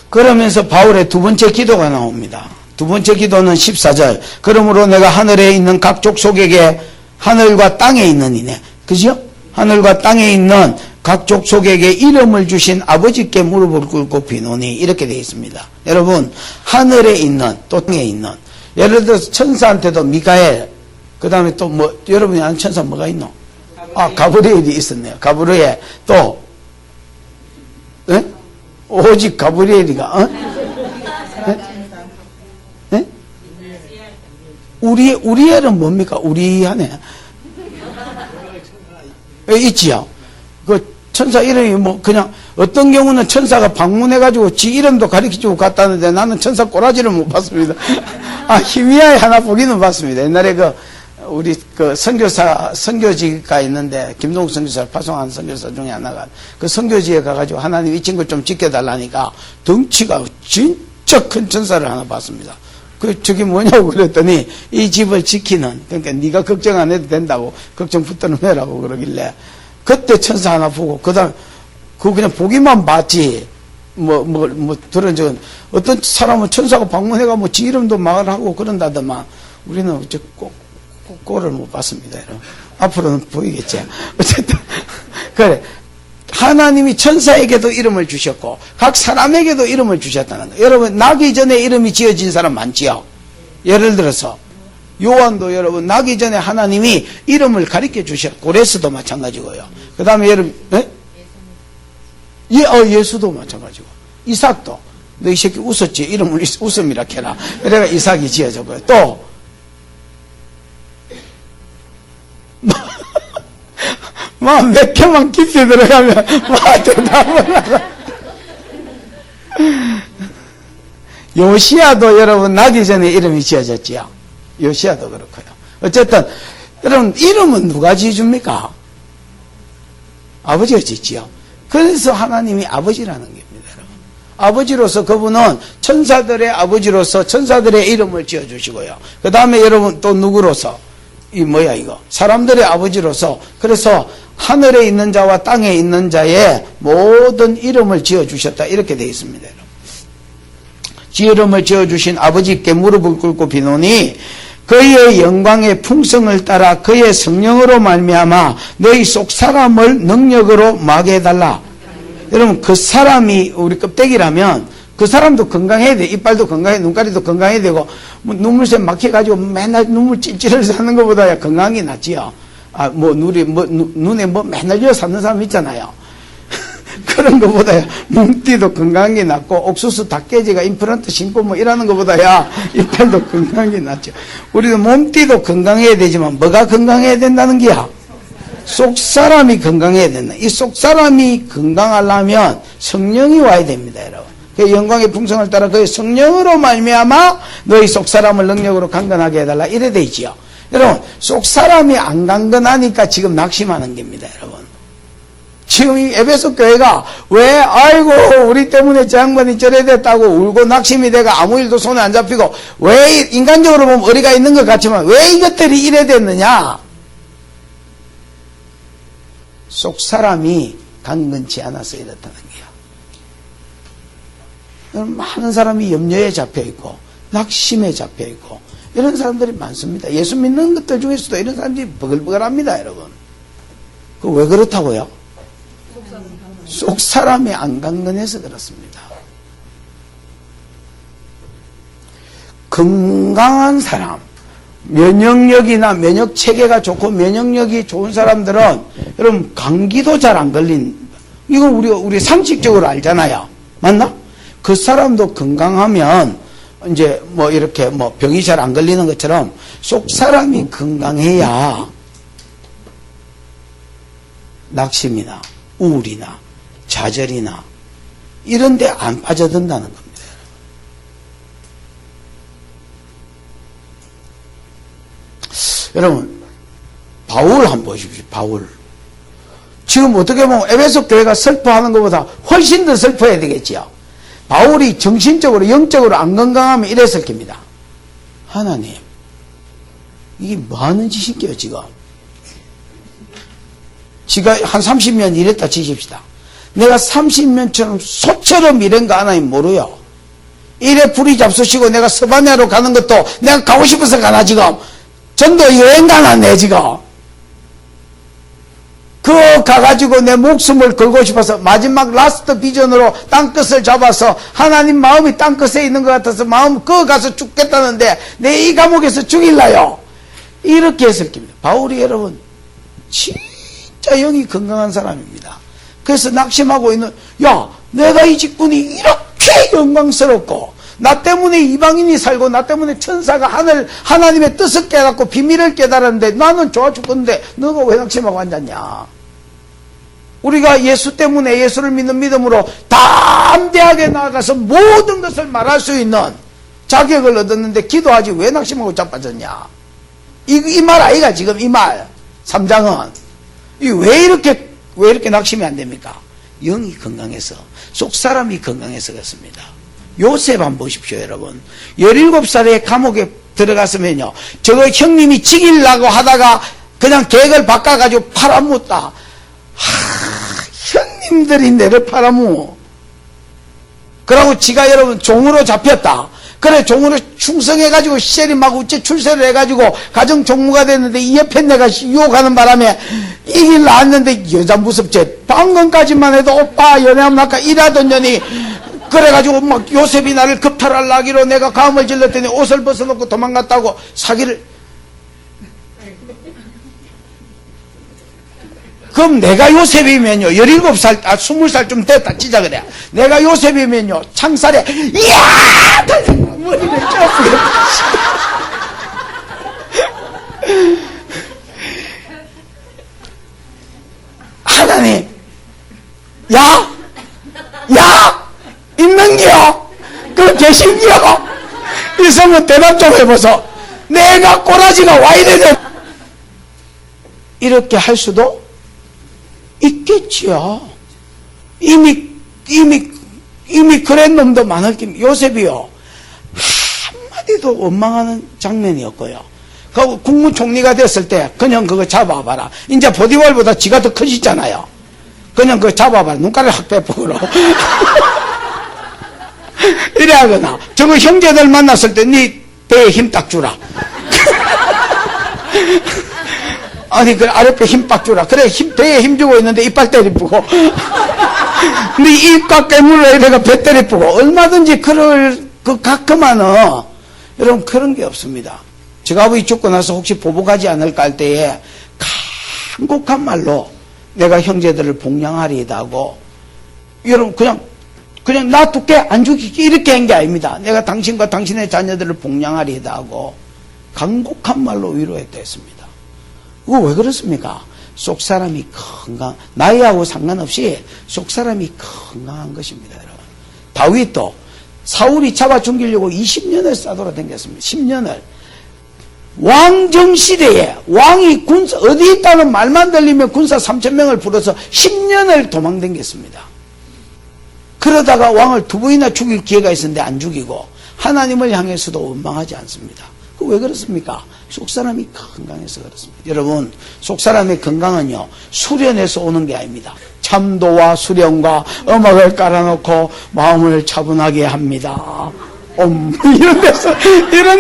그러면서 바울의 두 번째 기도가 나옵니다. 두 번째 기도는 14절. 그러므로 내가 하늘에 있는 각 족속에게 하늘과 땅에 있는 이네. 그죠? 하늘과 땅에 있는 각 족속에게 이름을 주신 아버지께 무릎을 꿇고 비노니 이렇게 되어 있습니다. 여러분 하늘에 있는 또 땅에 있는 예를 들어서 천사한테도 미가엘 그 다음에 또 뭐 여러분이 아는 천사 뭐가 있노? 아 가브리엘이 있었네요. 가브리엘 또 에? 오직 가브리엘이가 에? 우리엘은 뭡니까? 우리하네. 있지요. 그 천사 이름이 뭐 그냥 어떤 경우는 천사가 방문해가지고 지 이름도 가르쳐주고 갔다는데 나는 천사 꼬라지를 못 봤습니다. 아 희미하게 하나 보기는 봤습니다. 옛날에 그 우리 그 선교지가 있는데 김동욱 선교사 파송한 선교사 중에 하나가 그 선교지에 가가지고 하나님 이 친구 좀 지켜달라니까 덩치가 진짜 큰 천사를 하나 봤습니다. 저게 뭐냐고 그랬더니 이 집을 지키는 그러니까 네가 걱정 안 해도 된다고 걱정 붙들어 매라고 그러길래 그때 천사 하나 보고 그다음 그거 그냥 보기만 봤지 뭐 들은 적은 어떤 사람은 천사가 방문해가 뭐 지 이름도 말하고 그런다더만 우리는 어째 꼴을 못 봤습니다. 여러분. 앞으로는 보이겠지. 어쨌든 그래 하나님이 천사에게도 이름을 주셨고 각 사람에게도 이름을 주셨다는 거예요. 여러분 나기 전에 이름이 지어진 사람 많지요. 예를 들어서 요한도 여러분 나기 전에 하나님이 이름을 가르쳐 주셨고 고레스도 마찬가지고요. 그 다음에 여러분 예수도 마찬가지고 이삭도 너 이 새끼 웃었지 이름을 웃음이라 해라. 그래가 이삭이 지어졌고요. 또 몇 켜만 깊이 들어가면 대답을 하라. 요시아도 여러분 나기 전에 이름이 지어졌지요. 요시아도 그렇고요. 어쨌든 여러분 이름은 누가 지어줍니까? 아버지가 짓지요. 그래서 하나님이 아버지라는 겁니다. 여러분. 아버지로서 그분은 천사들의 아버지로서 천사들의 이름을 지어주시고요. 그 다음에 여러분 또 누구로서 이거 사람들의 아버지로서 그래서 하늘에 있는 자와 땅에 있는 자의 모든 이름을 지어주셨다 이렇게 되어 있습니다. 이름을 지어주신 아버지께 무릎을 꿇고 비노니 그의 영광의 풍성을 따라 그의 성령으로 말미암아 너희 속 사람을 능력으로 마게 해달라. 여러분 그 사람이 우리 껍데기라면 그 사람도 건강해야 돼. 이빨도 건강해, 눈가리도 건강해야 되고, 뭐 눈물새 막혀가지고 맨날 눈물 찔찔해서 사는 것보다 건강이 낫지요. 눈에 맨날 쥐어 사는 사람 있잖아요. 그런 것보다야 몸띠도 건강이 낫고, 옥수수 닭돼지가 임플란트 심고 뭐 이러는 것보다야 이빨도 건강이 낫죠. 우리도 몸띠도 건강해야 되지만 뭐가 건강해야 된다는 게야? 속 사람이 건강해야 된다. 이 속 사람이 건강하려면 성령이 와야 됩니다, 여러분. 그 영광의 풍성을 따라 그의 성령으로 말미암아 너희 속 사람을 능력으로 강건하게 해달라 이래 돼 있지요. 여러분 속 사람이 안 강건하니까 지금 낙심하는 겁니다. 여러분 지금 이 에베소 교회가 왜 아이고 우리 때문에 저 양반이 저래 됐다고 울고 낙심이 돼가 아무 일도 손에 안 잡히고 왜 인간적으로 보면 어리가 있는 것 같지만 왜 이것들이 이래 됐느냐? 속 사람이 강건치 않아서 이렇다는 거예요. 많은 사람이 염려에 잡혀있고 낙심에 잡혀있고 이런 사람들이 많습니다. 예수 믿는 것들 중에서도 이런 사람들이 버글버글합니다. 여러분 그 왜 그렇다고요? 속 사람이 안 강건해서 그렇습니다. 건강한 사람 면역력이나 면역체계가 좋고 면역력이 좋은 사람들은 여러분 감기도 잘 안 걸린 이건 우리 상식적으로 알잖아요. 맞나? 그 사람도 건강하면 이제 뭐 이렇게 뭐 병이 잘 안 걸리는 것처럼 속 사람이 건강해야 낙심이나 우울이나 좌절이나 이런 데 안 빠져든다는 겁니다. 여러분 바울 한번 보십시오. 바울 지금 어떻게 보면 에베소 교회가 슬퍼하는 것보다 훨씬 더 슬퍼해야 되겠지요. 바울이 정신적으로 영적으로 안 건강하면 이랬을 겁니다. 하나님 이게 뭐하는 짓인게요 지금. 지가 한 30년 일했다 치십시다. 내가 30년처럼 소처럼 일한 거 하나님 모르요. 이래 불이 잡수시고 내가 스바냐로 가는 것도 내가 가고 싶어서 가나 지금. 전도 여행 가나 내 지금. 그 가가지고 내 목숨을 걸고 싶어서 마지막 라스트 비전으로 땅끝을 잡아서 하나님 마음이 땅끝에 있는 것 같아서 마음 그 가서 죽겠다는데 내 이 감옥에서 죽일라요. 이렇게 했을 겁니다. 바울이 여러분 진짜 영이 건강한 사람입니다. 그래서 낙심하고 있는, 야, 내가 이 직분이 이렇게 영광스럽고 나 때문에 이방인이 살고 나 때문에 천사가 하나님의 뜻을 깨닫고 비밀을 깨달았는데 나는 좋아 죽겠는데 너가 왜 낙심하고 앉았냐. 우리가 예수 때문에 예수를 믿는 믿음으로 담대하게 나아가서 모든 것을 말할 수 있는 자격을 얻었는데 기도하지 왜 낙심하고 자빠졌냐. 이 말 아이가 지금 이 말 3장은 왜 이렇게 낙심이 안 됩니까? 영이 건강해서, 속사람이 건강해서 그렇습니다. 요셉 한번 보십시오, 여러분. 17살에 감옥에 들어갔으면요, 저거 형님이 죽이려고 하다가 그냥 계획을 바꿔가지고 팔아먹었다. 형님들이 내를 팔아먹어. 그러고 지가 여러분 종으로 잡혔다. 그래, 종으로 충성해가지고 시제림하고 우째 출세를 해가지고 가정 종무가 됐는데 이 옆에 내가 유혹하는 바람에 이길 나왔는데 여자 무섭지. 방금까지만 해도 오빠 연애하면 아까 일하던 년이 그래가지고 막 요셉이 나를 급탈하려기로 내가 감을 질렀더니 옷을 벗어놓고 도망갔다고 사기를. 그럼 내가 요셉이면요, 17살, 20살 좀 됐다, 진짜 그래. 내가 요셉이면요, 창살에, 이야! 머리를 쪄쓰겠다. 하나님, 야! 있는겨? 그 계신겨? 이 성은 대답 좀 해보소. 내가 꼬라지가 와 이래냐? 이렇게 할 수도 있겠지요. 이미 그런 놈도 많을 겁니다. 요셉이요, 한마디도 원망하는 장면이었고요. 그 국무총리가 됐을 때 그냥 그거 잡아봐라. 이제 보디발보다 지가 더 커지잖아요. 그냥 그거 잡아봐라. 눈가를 확 빼보고 이래 하거나, 저거 형제들 만났을 때 네 배에 힘 딱 주라. 아니, 그 아랫배 힘 빡 주라. 그래, 배에 힘 주고 있는데 이빨 때리쁘고. 네 입과 깨물어 이래가 배 때리쁘고. 얼마든지 가끔만은, 여러분, 그런 게 없습니다. 제가 아버지 죽고 나서 혹시 보복하지 않을까 할 때에 간곡한 말로 내가 형제들을 복양하리이다 하고, 여러분, 그냥 놔둘게, 안 죽이게, 이렇게 한 게 아닙니다. 내가 당신과 당신의 자녀들을 복양하리이다 하고, 간곡한 말로 위로했다 했습니다. 그거 왜 그렇습니까? 속사람이 나이하고 상관없이 속사람이 건강한 것입니다, 여러분. 다윗도 사울이 잡아 죽이려고 20년을 싸돌아 다녔습니다. 10년을. 왕정시대에 왕이 군사, 어디 있다는 말만 들리면 군사 3,000명을 불어서 10년을 도망다녔습니다. 그러다가 왕을 2번이나 죽일 기회가 있었는데 안 죽이고 하나님을 향해서도 원망하지 않습니다. 그 왜 그렇습니까? 속사람이 건강해서 그렇습니다. 여러분, 속사람의 건강은요, 수련에서 오는 게 아닙니다. 참도와 수련과 음악을 깔아놓고 마음을 차분하게 합니다. 이런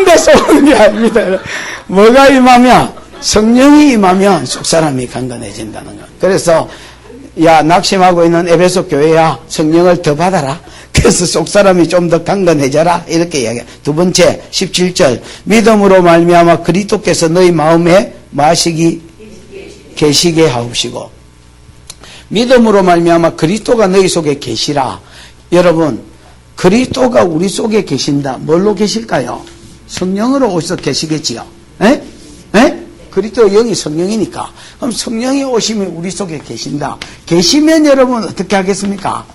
데서 오는 게 아닙니다. 뭐가 임하면, 성령이 임하면 속사람이 강건해진다는 것. 그래서, 야, 낙심하고 있는 에베소 교회야, 성령을 더 받아라. 그래서 속사람이 좀 더 강건해져라, 이렇게 이야기해요. 두 번째 17절, 믿음으로 말미암아 그리스도께서 너희 마음에 계시게 하옵시고. 믿음으로 말미암아 그리스도가 너희 속에 계시라. 여러분, 그리스도가 우리 속에 계신다. 뭘로 계실까요? 성령으로 오셔서 계시겠지요. 에? 그리스도 영이 성령이니까. 그럼 성령이 오시면 우리 속에 계신다. 계시면 여러분 어떻게 하겠습니까?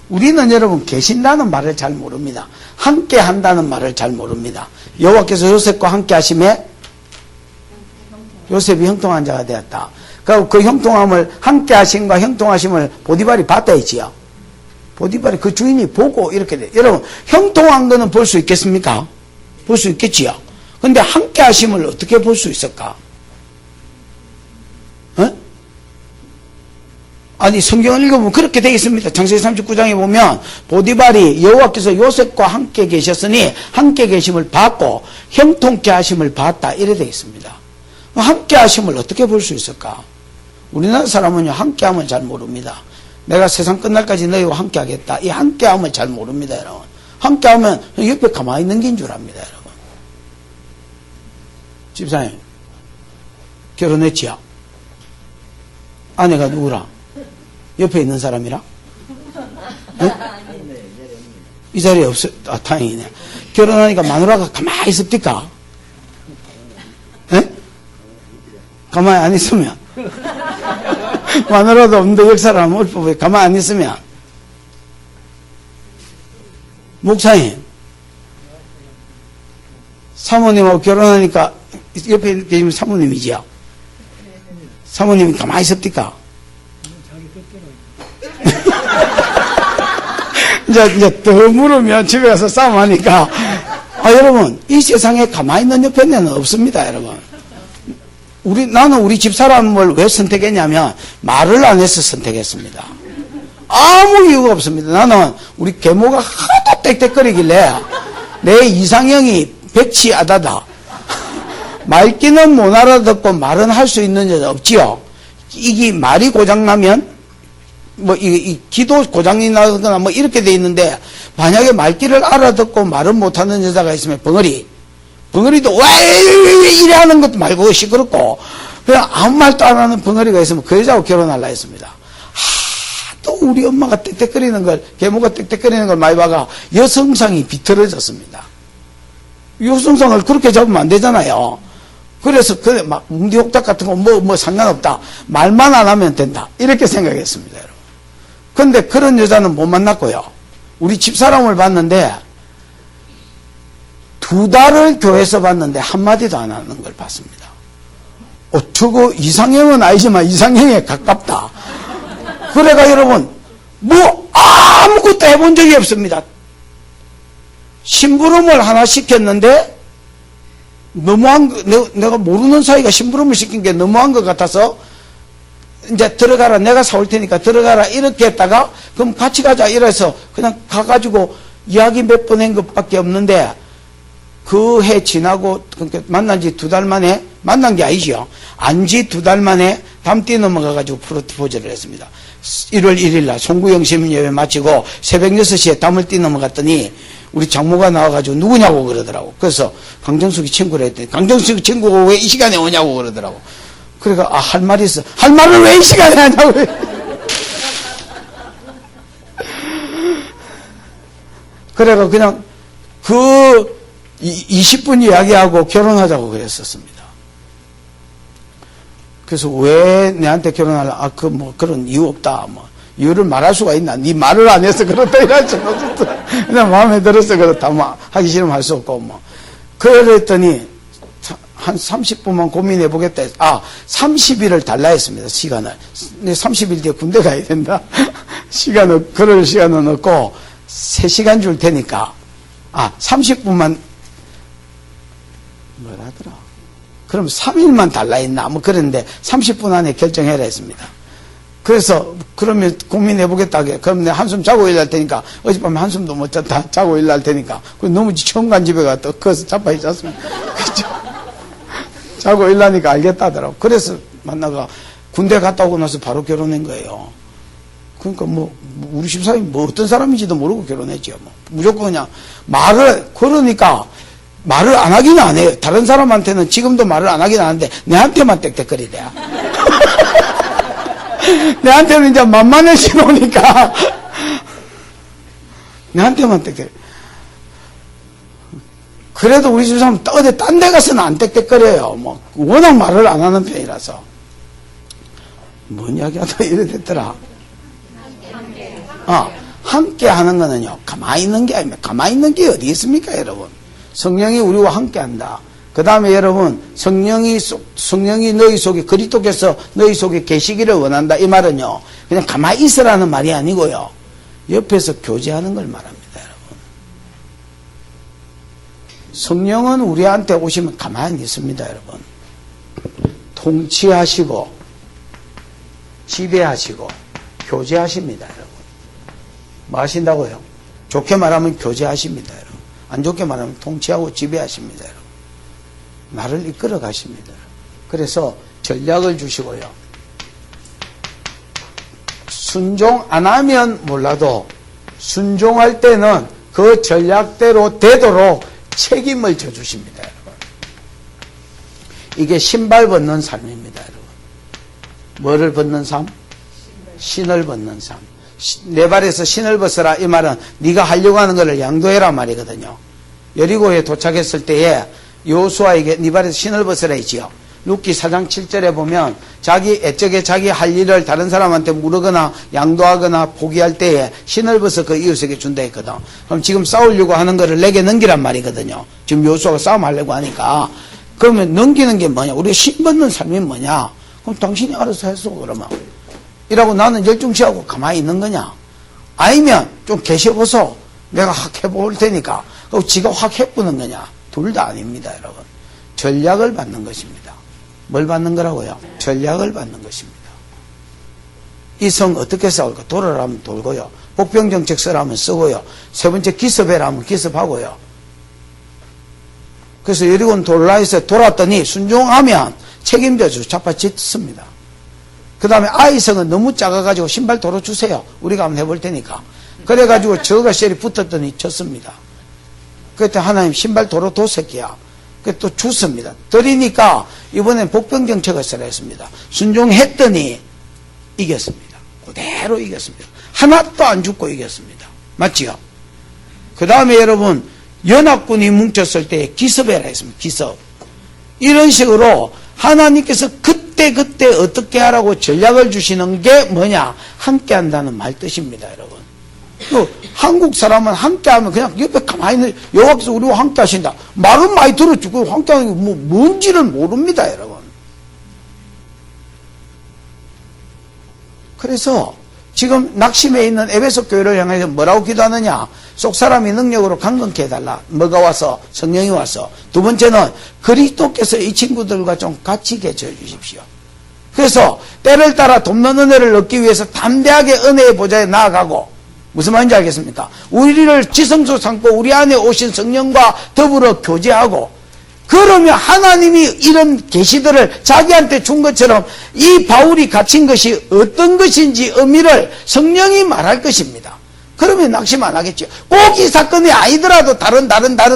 우리는 여러분 계신다는 말을 잘 모릅니다. 함께 한다는 말을 잘 모릅니다. 여호와께서 요셉과 함께 하심에 요셉이 형통한 자가 되었다. 그 형통함을, 함께 하심과 형통하심을 보디발이 봤다 했지요. 보디발이 그 주인이 보고 이렇게 돼. 여러분, 형통한 거는 볼 수 있겠습니까? 볼 수 있겠지요. 근데 함께 하심을 어떻게 볼 수 있을까? 아니 성경을 읽어보면 그렇게 되어 있습니다. 창세기 39장에 보면 보디발이 여호와께서 요셉과 함께 계셨으니 함께 계심을 받고 형통케 하심을 받았다 이래 되어 있습니다. 함께 하심을 어떻게 볼 수 있을까? 우리나라 사람은요 함께함을 잘 모릅니다. 내가 세상 끝날까지 너희와 함께 하겠다. 이 함께함을 잘 모릅니다, 여러분. 함께하면 옆에 가만히 있는 게 인 줄 압니다, 여러분. 집사님 결혼했지요? 아내가 누구라? 옆에 있는 사람이라? 네? 이 자리에 없어. 아, 다행이네. 결혼하니까 마누라가 가만히 있습니까? 네? 가만히 안 있으면 마누라도 없는데 역사를 한번 읊어보세요. 가만히 안 있으면 목사님 사모님하고 결혼하니까 옆에 계시면 사모님이지요? 사모님이 가만히 있습니까? 이제 더 물으면 집에 가서 싸움하니까 여러분 이 세상에 가만히 있는 옆에는 없습니다, 여러분. 나는 우리 집사람을 왜 선택했냐면 말을 안 해서 선택했습니다. 아무 이유가 없습니다. 나는 우리 계모가 하도 떽떽거리길래 내 이상형이 백치아다다. 말귀는 못 알아듣고 말은 할 수 있는 여자 없지요. 이게 말이 고장나면 이 기도 고장이 나거나 이렇게 돼 있는데 만약에 말귀를 알아듣고 말은 못하는 여자가 있으면 벙어리도 왜 이래 하는 것도 말고 시끄럽고 그냥 아무 말도 안 하는 벙어리가 있으면 그 여자하고 결혼하려 했습니다. 또 우리 엄마가 떽떽거리는 걸 계모가 떽떽거리는 걸 많이 봐가 여성상이 비틀어졌습니다. 여성상을 그렇게 잡으면 안 되잖아요. 그래서 막 뭉디옥답 같은 거 뭐 상관없다. 말만 안 하면 된다. 이렇게 생각했습니다, 여러분. 근데 그런 여자는 못 만났고요. 우리 집사람을 봤는데 2달을 교회에서 봤는데 한마디도 안 하는 걸 봤습니다. 저거 이상형은 아니지만 이상형에 가깝다. 그래가 여러분 뭐 아무것도 해본 적이 없습니다. 심부름을 하나 시켰는데 너무한 거, 내가 모르는 사이가 심부름을 시킨 게 너무한 것 같아서 이제 들어가라, 내가 사올 테니까 들어가라 이렇게 했다가 그럼 같이 가자 이래서 그냥 가가지고 이야기 몇 번 한 것밖에 없는데 그 해 지나고 그러니까 만난 지 2달 만에 만난 게 아니죠. 안지 2달 만에 담띠 넘어가가지고 프로포즈를 했습니다. 1월 1일 날 송구영 시민예배 마치고 새벽 6시에 담을 띠 넘어갔더니 우리 장모가 나와가지고 누구냐고 그러더라고. 그래서 강정숙이 친구를 했더니 강정숙이 친구가 왜 이 시간에 오냐고 그러더라고. 그러니까 할 말이 있어. 할 말을 왜 이 시간에 하냐고. 그래가 그냥 20분 이야기하고 결혼하자고 그랬었습니다. 그래서 왜 내한테 결혼하려? 그런 이유 없다. 이유를 말할 수가 있나? 네 말을 안 해서 그렇다. 이럴 수는 없었다. 그냥 마음에 들어서 그렇다. 하기 싫으면 할 수 없고, 그랬더니, 한 30분만 고민해 보겠다. 30일을 달라 했습니다. 시간을. 근데 30일 뒤에 군대 가야 된다. 그럴 시간은 없고, 3시간 줄 테니까, 30분만, 뭐라더라. 그럼 3일만 달라 했나? 그랬는데 30분 안에 결정해라 했습니다. 그래서 그러면 고민해 보겠다. 그럼 내가 한숨 자고 일날 테니까 어젯밤에 한숨도 못 잤다. 자고 일날 테니까. 너무 처음 간 집에 가서 거기서 자빠이 잤습니다. 자고 일나니까 알겠다더라고. 그래서 만나가 군대 갔다 오고 나서 바로 결혼한 거예요. 그러니까 우리 집사람이 어떤 사람인지도 모르고 결혼했죠. 무조건 그냥 그러니까 말을 안 하긴 안 해요. 다른 사람한테는 지금도 말을 안 하긴 하는데 내한테만 떽떽거리대. 내한테는 이제 만만해지노니까 내한테만 떽떽. 그래도 우리 집사람은 어디 딴 데 가서는 안 떽떽거려요. 워낙 말을 안 하는 편이라서. 뭔 이야기하다 이래 됐더라. 함께 하는 거는요, 가만히 있는 게 아닙니다. 가만히 있는 게 어디 있습니까, 여러분? 성령이 우리와 함께 한다. 그 다음에 여러분, 성령이 너희 속에, 그리스도께서 너희 속에 계시기를 원한다. 이 말은요, 그냥 가만히 있으라는 말이 아니고요, 옆에서 교제하는 걸 말합니다, 여러분. 성령은 우리한테 오시면 가만히 있습니다, 여러분. 통치하시고, 지배하시고, 교제하십니다, 여러분. 뭐 하신다고요? 좋게 말하면 교제하십니다, 여러분. 안 좋게 말하면 통치하고 지배하십니다, 여러분. 나를 이끌어 가십니다. 그래서 전략을 주시고요. 순종 안 하면 몰라도 순종할 때는 그 전략대로 되도록 책임을 져주십니다, 여러분. 이게 신발 벗는 삶입니다, 여러분. 뭐를 벗는 삶? 신을 벗는 삶. 내 발에서 신을 벗어라, 이 말은 네가 하려고 하는 것을 양도해라 말이거든요. 여리고에 도착했을 때에 여호수아에게 네 발에서 신을 벗으라 했지요. 룻기 4장 7절에 보면 애적에 자기 할 일을 다른 사람한테 물으거나 양도하거나 포기할 때에 신을 벗어 그 이웃에게 준다 했거든. 그럼 지금 싸우려고 하는 거를 내게 넘기란 말이거든요. 지금 여호수아가 싸움하려고 하니까. 그러면 넘기는 게 뭐냐? 우리가 신 벗는 삶이 뭐냐? 그럼 당신이 알아서 했어, 그러면. 이라고 나는 열중시하고 가만히 있는 거냐? 아니면 좀 계셔보소. 내가 확 해볼 테니까. 그리고 지가 확 해보는 거냐? 둘 다 아닙니다, 여러분. 전략을 받는 것입니다. 뭘 받는 거라고요? 전략을 받는 것입니다. 이 성 어떻게 싸울까? 돌아라면 돌고요. 복병정책 쓰라면 쓰고요. 세 번째 기습해라면 기습하고요. 그래서 여리고는 돌라에서 돌았더니 순종하면 책임져서 자빠짓습니다. 그 다음에 아이성은 너무 작아가지고 신발 도로 주세요. 우리가 한번 해볼 테니까. 그래가지고 저가 셀이 붙었더니 졌습니다. 그때 하나님 신발 도로 도 새끼야. 그 또 죽습니다. 드리니까 이번엔 복병정책을 쓰라 했습니다. 순종했더니 이겼습니다. 그대로 이겼습니다. 하나도 안 죽고 이겼습니다. 맞지요? 그 다음에 여러분 연합군이 뭉쳤을 때 기습해라 했습니다. 기습. 이런 식으로 하나님께서 그때 어떻게 하라고 전략을 주시는 게 뭐냐? 함께 한다는 말 뜻입니다, 여러분. 한국 사람은 함께 하면 그냥 옆에 가만히 있는 여호와께서 우리와 함께 하신다. 말은 많이 들었죠. 그 함께 하는 게 뭔지를 모릅니다, 여러분. 그래서 지금 낙심해 있는 에베소 교회를 향해서 뭐라고 기도하느냐? 속 사람이 능력으로 강건케 해달라. 뭐가 와서? 성령이 와서. 두 번째는 그리스도께서 이 친구들과 좀 같이 계셔 주십시오. 그래서 때를 따라 돕는 은혜를 얻기 위해서 담대하게 은혜의 보좌에 나아가고, 무슨 말인지 알겠습니까? 우리를 지성소 삼고 우리 안에 오신 성령과 더불어 교제하고, 그러면 하나님이 이런 계시들을 자기한테 준 것처럼 이 바울이 갇힌 것이 어떤 것인지 의미를 성령이 말할 것입니다. 그러면 낙심 안 하겠죠. 꼭 이 사건이 아니더라도 다른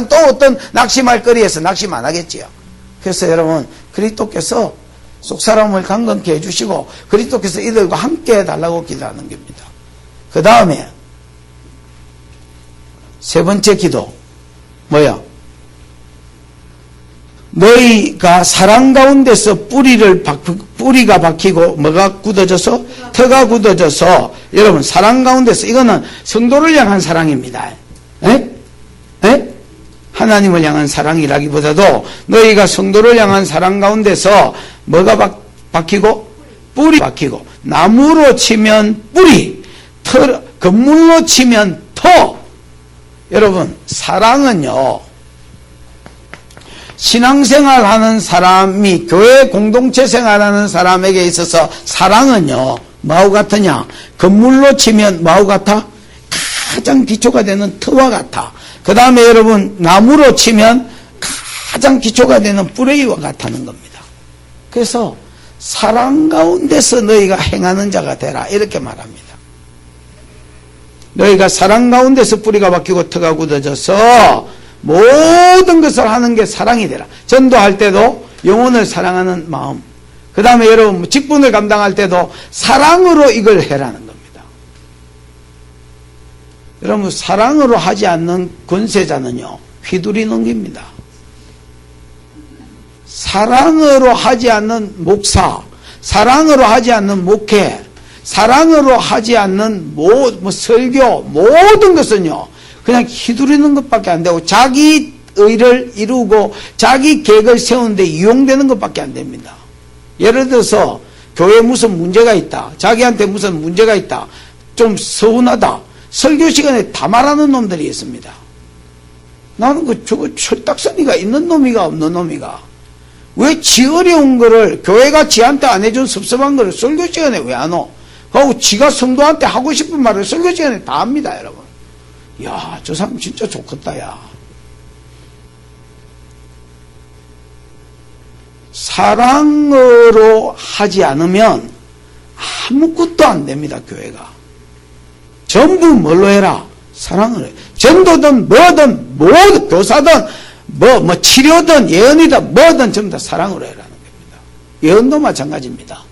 또 어떤 낙심할 거리에서 낙심 안 하겠지요. 그래서 여러분, 그리스도께서 속사람을 강건케 해주시고 그리스도께서 이들과 함께 해달라고 기도하는 겁니다. 그 다음에 세 번째 기도 뭐야? 너희가 사랑 가운데서 뿌리가 박히고 뭐가 굳어져서? 터가 굳어져서. 여러분, 사랑 가운데서, 이거는 성도를 향한 사랑입니다. 에? 하나님을 향한 사랑이라기보다도 너희가 성도를 향한 사랑 가운데서 뭐가 박히고? 뿌리 박히고. 나무로 치면 뿌리, 건물로 치면 터. 여러분, 사랑은요, 신앙생활 하는 사람이, 교회 공동체 생활하는 사람에게 있어서 사랑은요, 뭐하고 같으냐? 건물로 치면 뭐하고 같아? 가장 기초가 되는 터와 같아. 그 다음에 여러분, 나무로 치면 가장 기초가 되는 뿌레이와 같다는 겁니다. 그래서 사랑 가운데서 너희가 행하는 자가 되라, 이렇게 말합니다. 너희가 사랑 가운데서 뿌리가 박히고 터가 굳어져서 모든 것을 하는 게 사랑이 되라. 전도할 때도 영혼을 사랑하는 마음, 그 다음에 여러분 직분을 감당할 때도 사랑으로 이걸 해라는 겁니다. 여러분, 사랑으로 하지 않는 권세자는요, 휘두리 넘깁니다. 사랑으로 하지 않는 목사, 사랑으로 하지 않는 목회, 사랑으로 하지 않는 설교, 모든 것은요, 그냥 휘두르는 것밖에 안 되고 자기 의를 이루고 자기 계획을 세우는데 이용되는 것밖에 안 됩니다. 예를 들어서 교회에 무슨 문제가 있다, 자기한테 무슨 문제가 있다, 좀 서운하다, 설교 시간에 다 말하는 놈들이 있습니다. 나는 저거 철딱서니가 있는 놈이가 없는 놈이가, 왜 지 어려운 거를 교회가 지한테 안 해준 섭섭한 거를 설교 시간에 왜 안 오? 하고 지가 성도한테 하고 싶은 말을 설교 시간에 다 합니다, 여러분. 야, 저 사람 진짜 좋겠다, 야. 사랑으로 하지 않으면 아무것도 안 됩니다, 교회가. 전부 뭘로 해라? 사랑을 해. 전도든 뭐든, 교사든, 치료든, 예언이든 뭐든 전부 다 사랑으로 해라는 겁니다. 예언도 마찬가지입니다.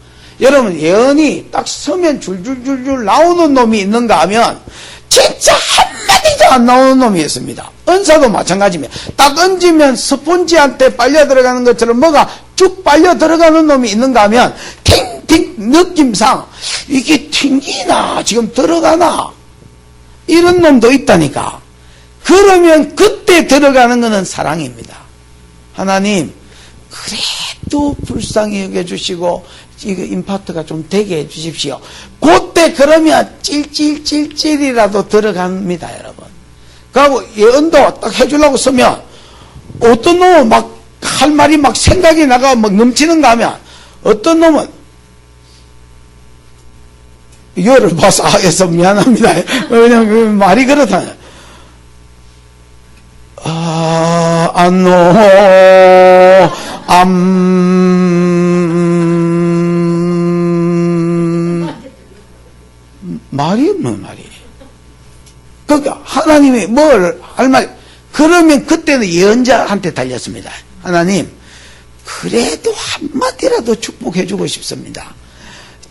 여러분, 예언이 딱 서면 줄줄줄줄 나오는 놈이 있는가 하면, 진짜 한마디도 안 나오는 놈이 있습니다. 은사도 마찬가지입니다. 딱 얹으면 스폰지한테 빨려 들어가는 것처럼 뭐가 쭉 빨려 들어가는 놈이 있는가 하면, 팅팅 느낌상, 이게 튕기나, 지금 들어가나, 이런 놈도 있다니까. 그러면 그때 들어가는 것은 사랑입니다. 하나님, 그래도 불쌍히 여겨주시고, 이거 임파트가 좀 되게 해주십시오. 그때 그러면 찔찔찔찔이라도 들어갑니다, 여러분. 그리고 예언도 딱 해주려고 쓰면, 어떤 놈은 막 할 말이 막 생각이 나가 막 넘치는가 하면, 어떤 놈은, 열을 봐서 해서 미안합니다. 왜냐면 그 말이 그렇다. 말이 없는 말이에요. 그러니까 하나님이 뭘 할 말, 그러면 그때는 예언자한테 달렸습니다. 하나님, 그래도 한마디라도 축복해주고 싶습니다.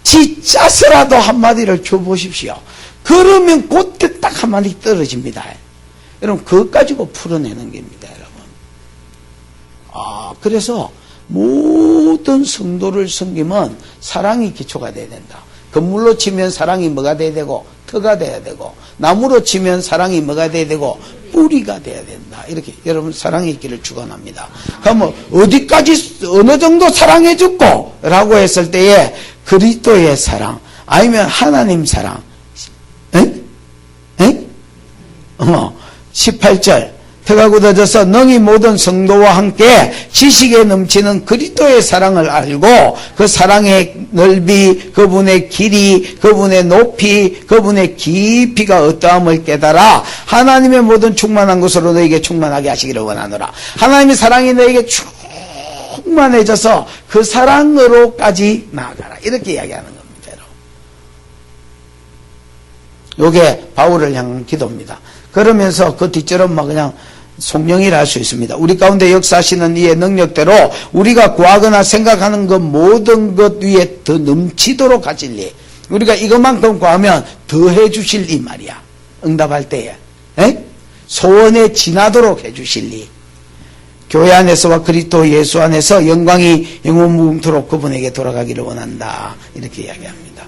지짜서라도 한마디를 줘보십시오. 그러면 그때 딱 한마디 떨어집니다. 여러분, 그것 가지고 풀어내는 겁니다, 여러분. 그래서 모든 성도를 섬기면 사랑이 기초가 돼야 된다. 건물로 치면 사랑이 뭐가 돼야 되고, 터가 돼야 되고, 나무로 치면 사랑이 뭐가 돼야 되고, 뿌리가 돼야 된다. 이렇게 여러분 사랑의 있기를 축원합니다. 그러면 어디까지 어느 정도 사랑해 줬고 라고 했을 때에 그리스도의 사랑 아니면 하나님 사랑 18절 터가 굳어져서 능히 모든 성도와 함께 지식에 넘치는 그리스도의 사랑을 알고 그 사랑의 넓이, 그분의 길이, 그분의 높이, 그분의 깊이가 어떠함을 깨달아 하나님의 모든 충만한 것으로 너에게 충만하게 하시기를 원하노라. 하나님의 사랑이 너에게 충만해져서 그 사랑으로까지 나아가라. 이렇게 이야기하는 겁니다. 요게 바울을 향한 기도입니다. 그러면서 그 뒷절은 막 그냥 송영이라 할 수 있습니다. 우리 가운데 역사하시는 이의 능력대로 우리가 구하거나 생각하는 것 모든 것 위에 더 넘치도록 하실리. 우리가 이것만큼 구하면 더 해주실 이 말이야. 응답할 때에. 소원에 지나도록 해주실리. 교회 안에서와 그리스도 예수 안에서 영광이 영원무궁토록 그분에게 돌아가기를 원한다. 이렇게 이야기합니다.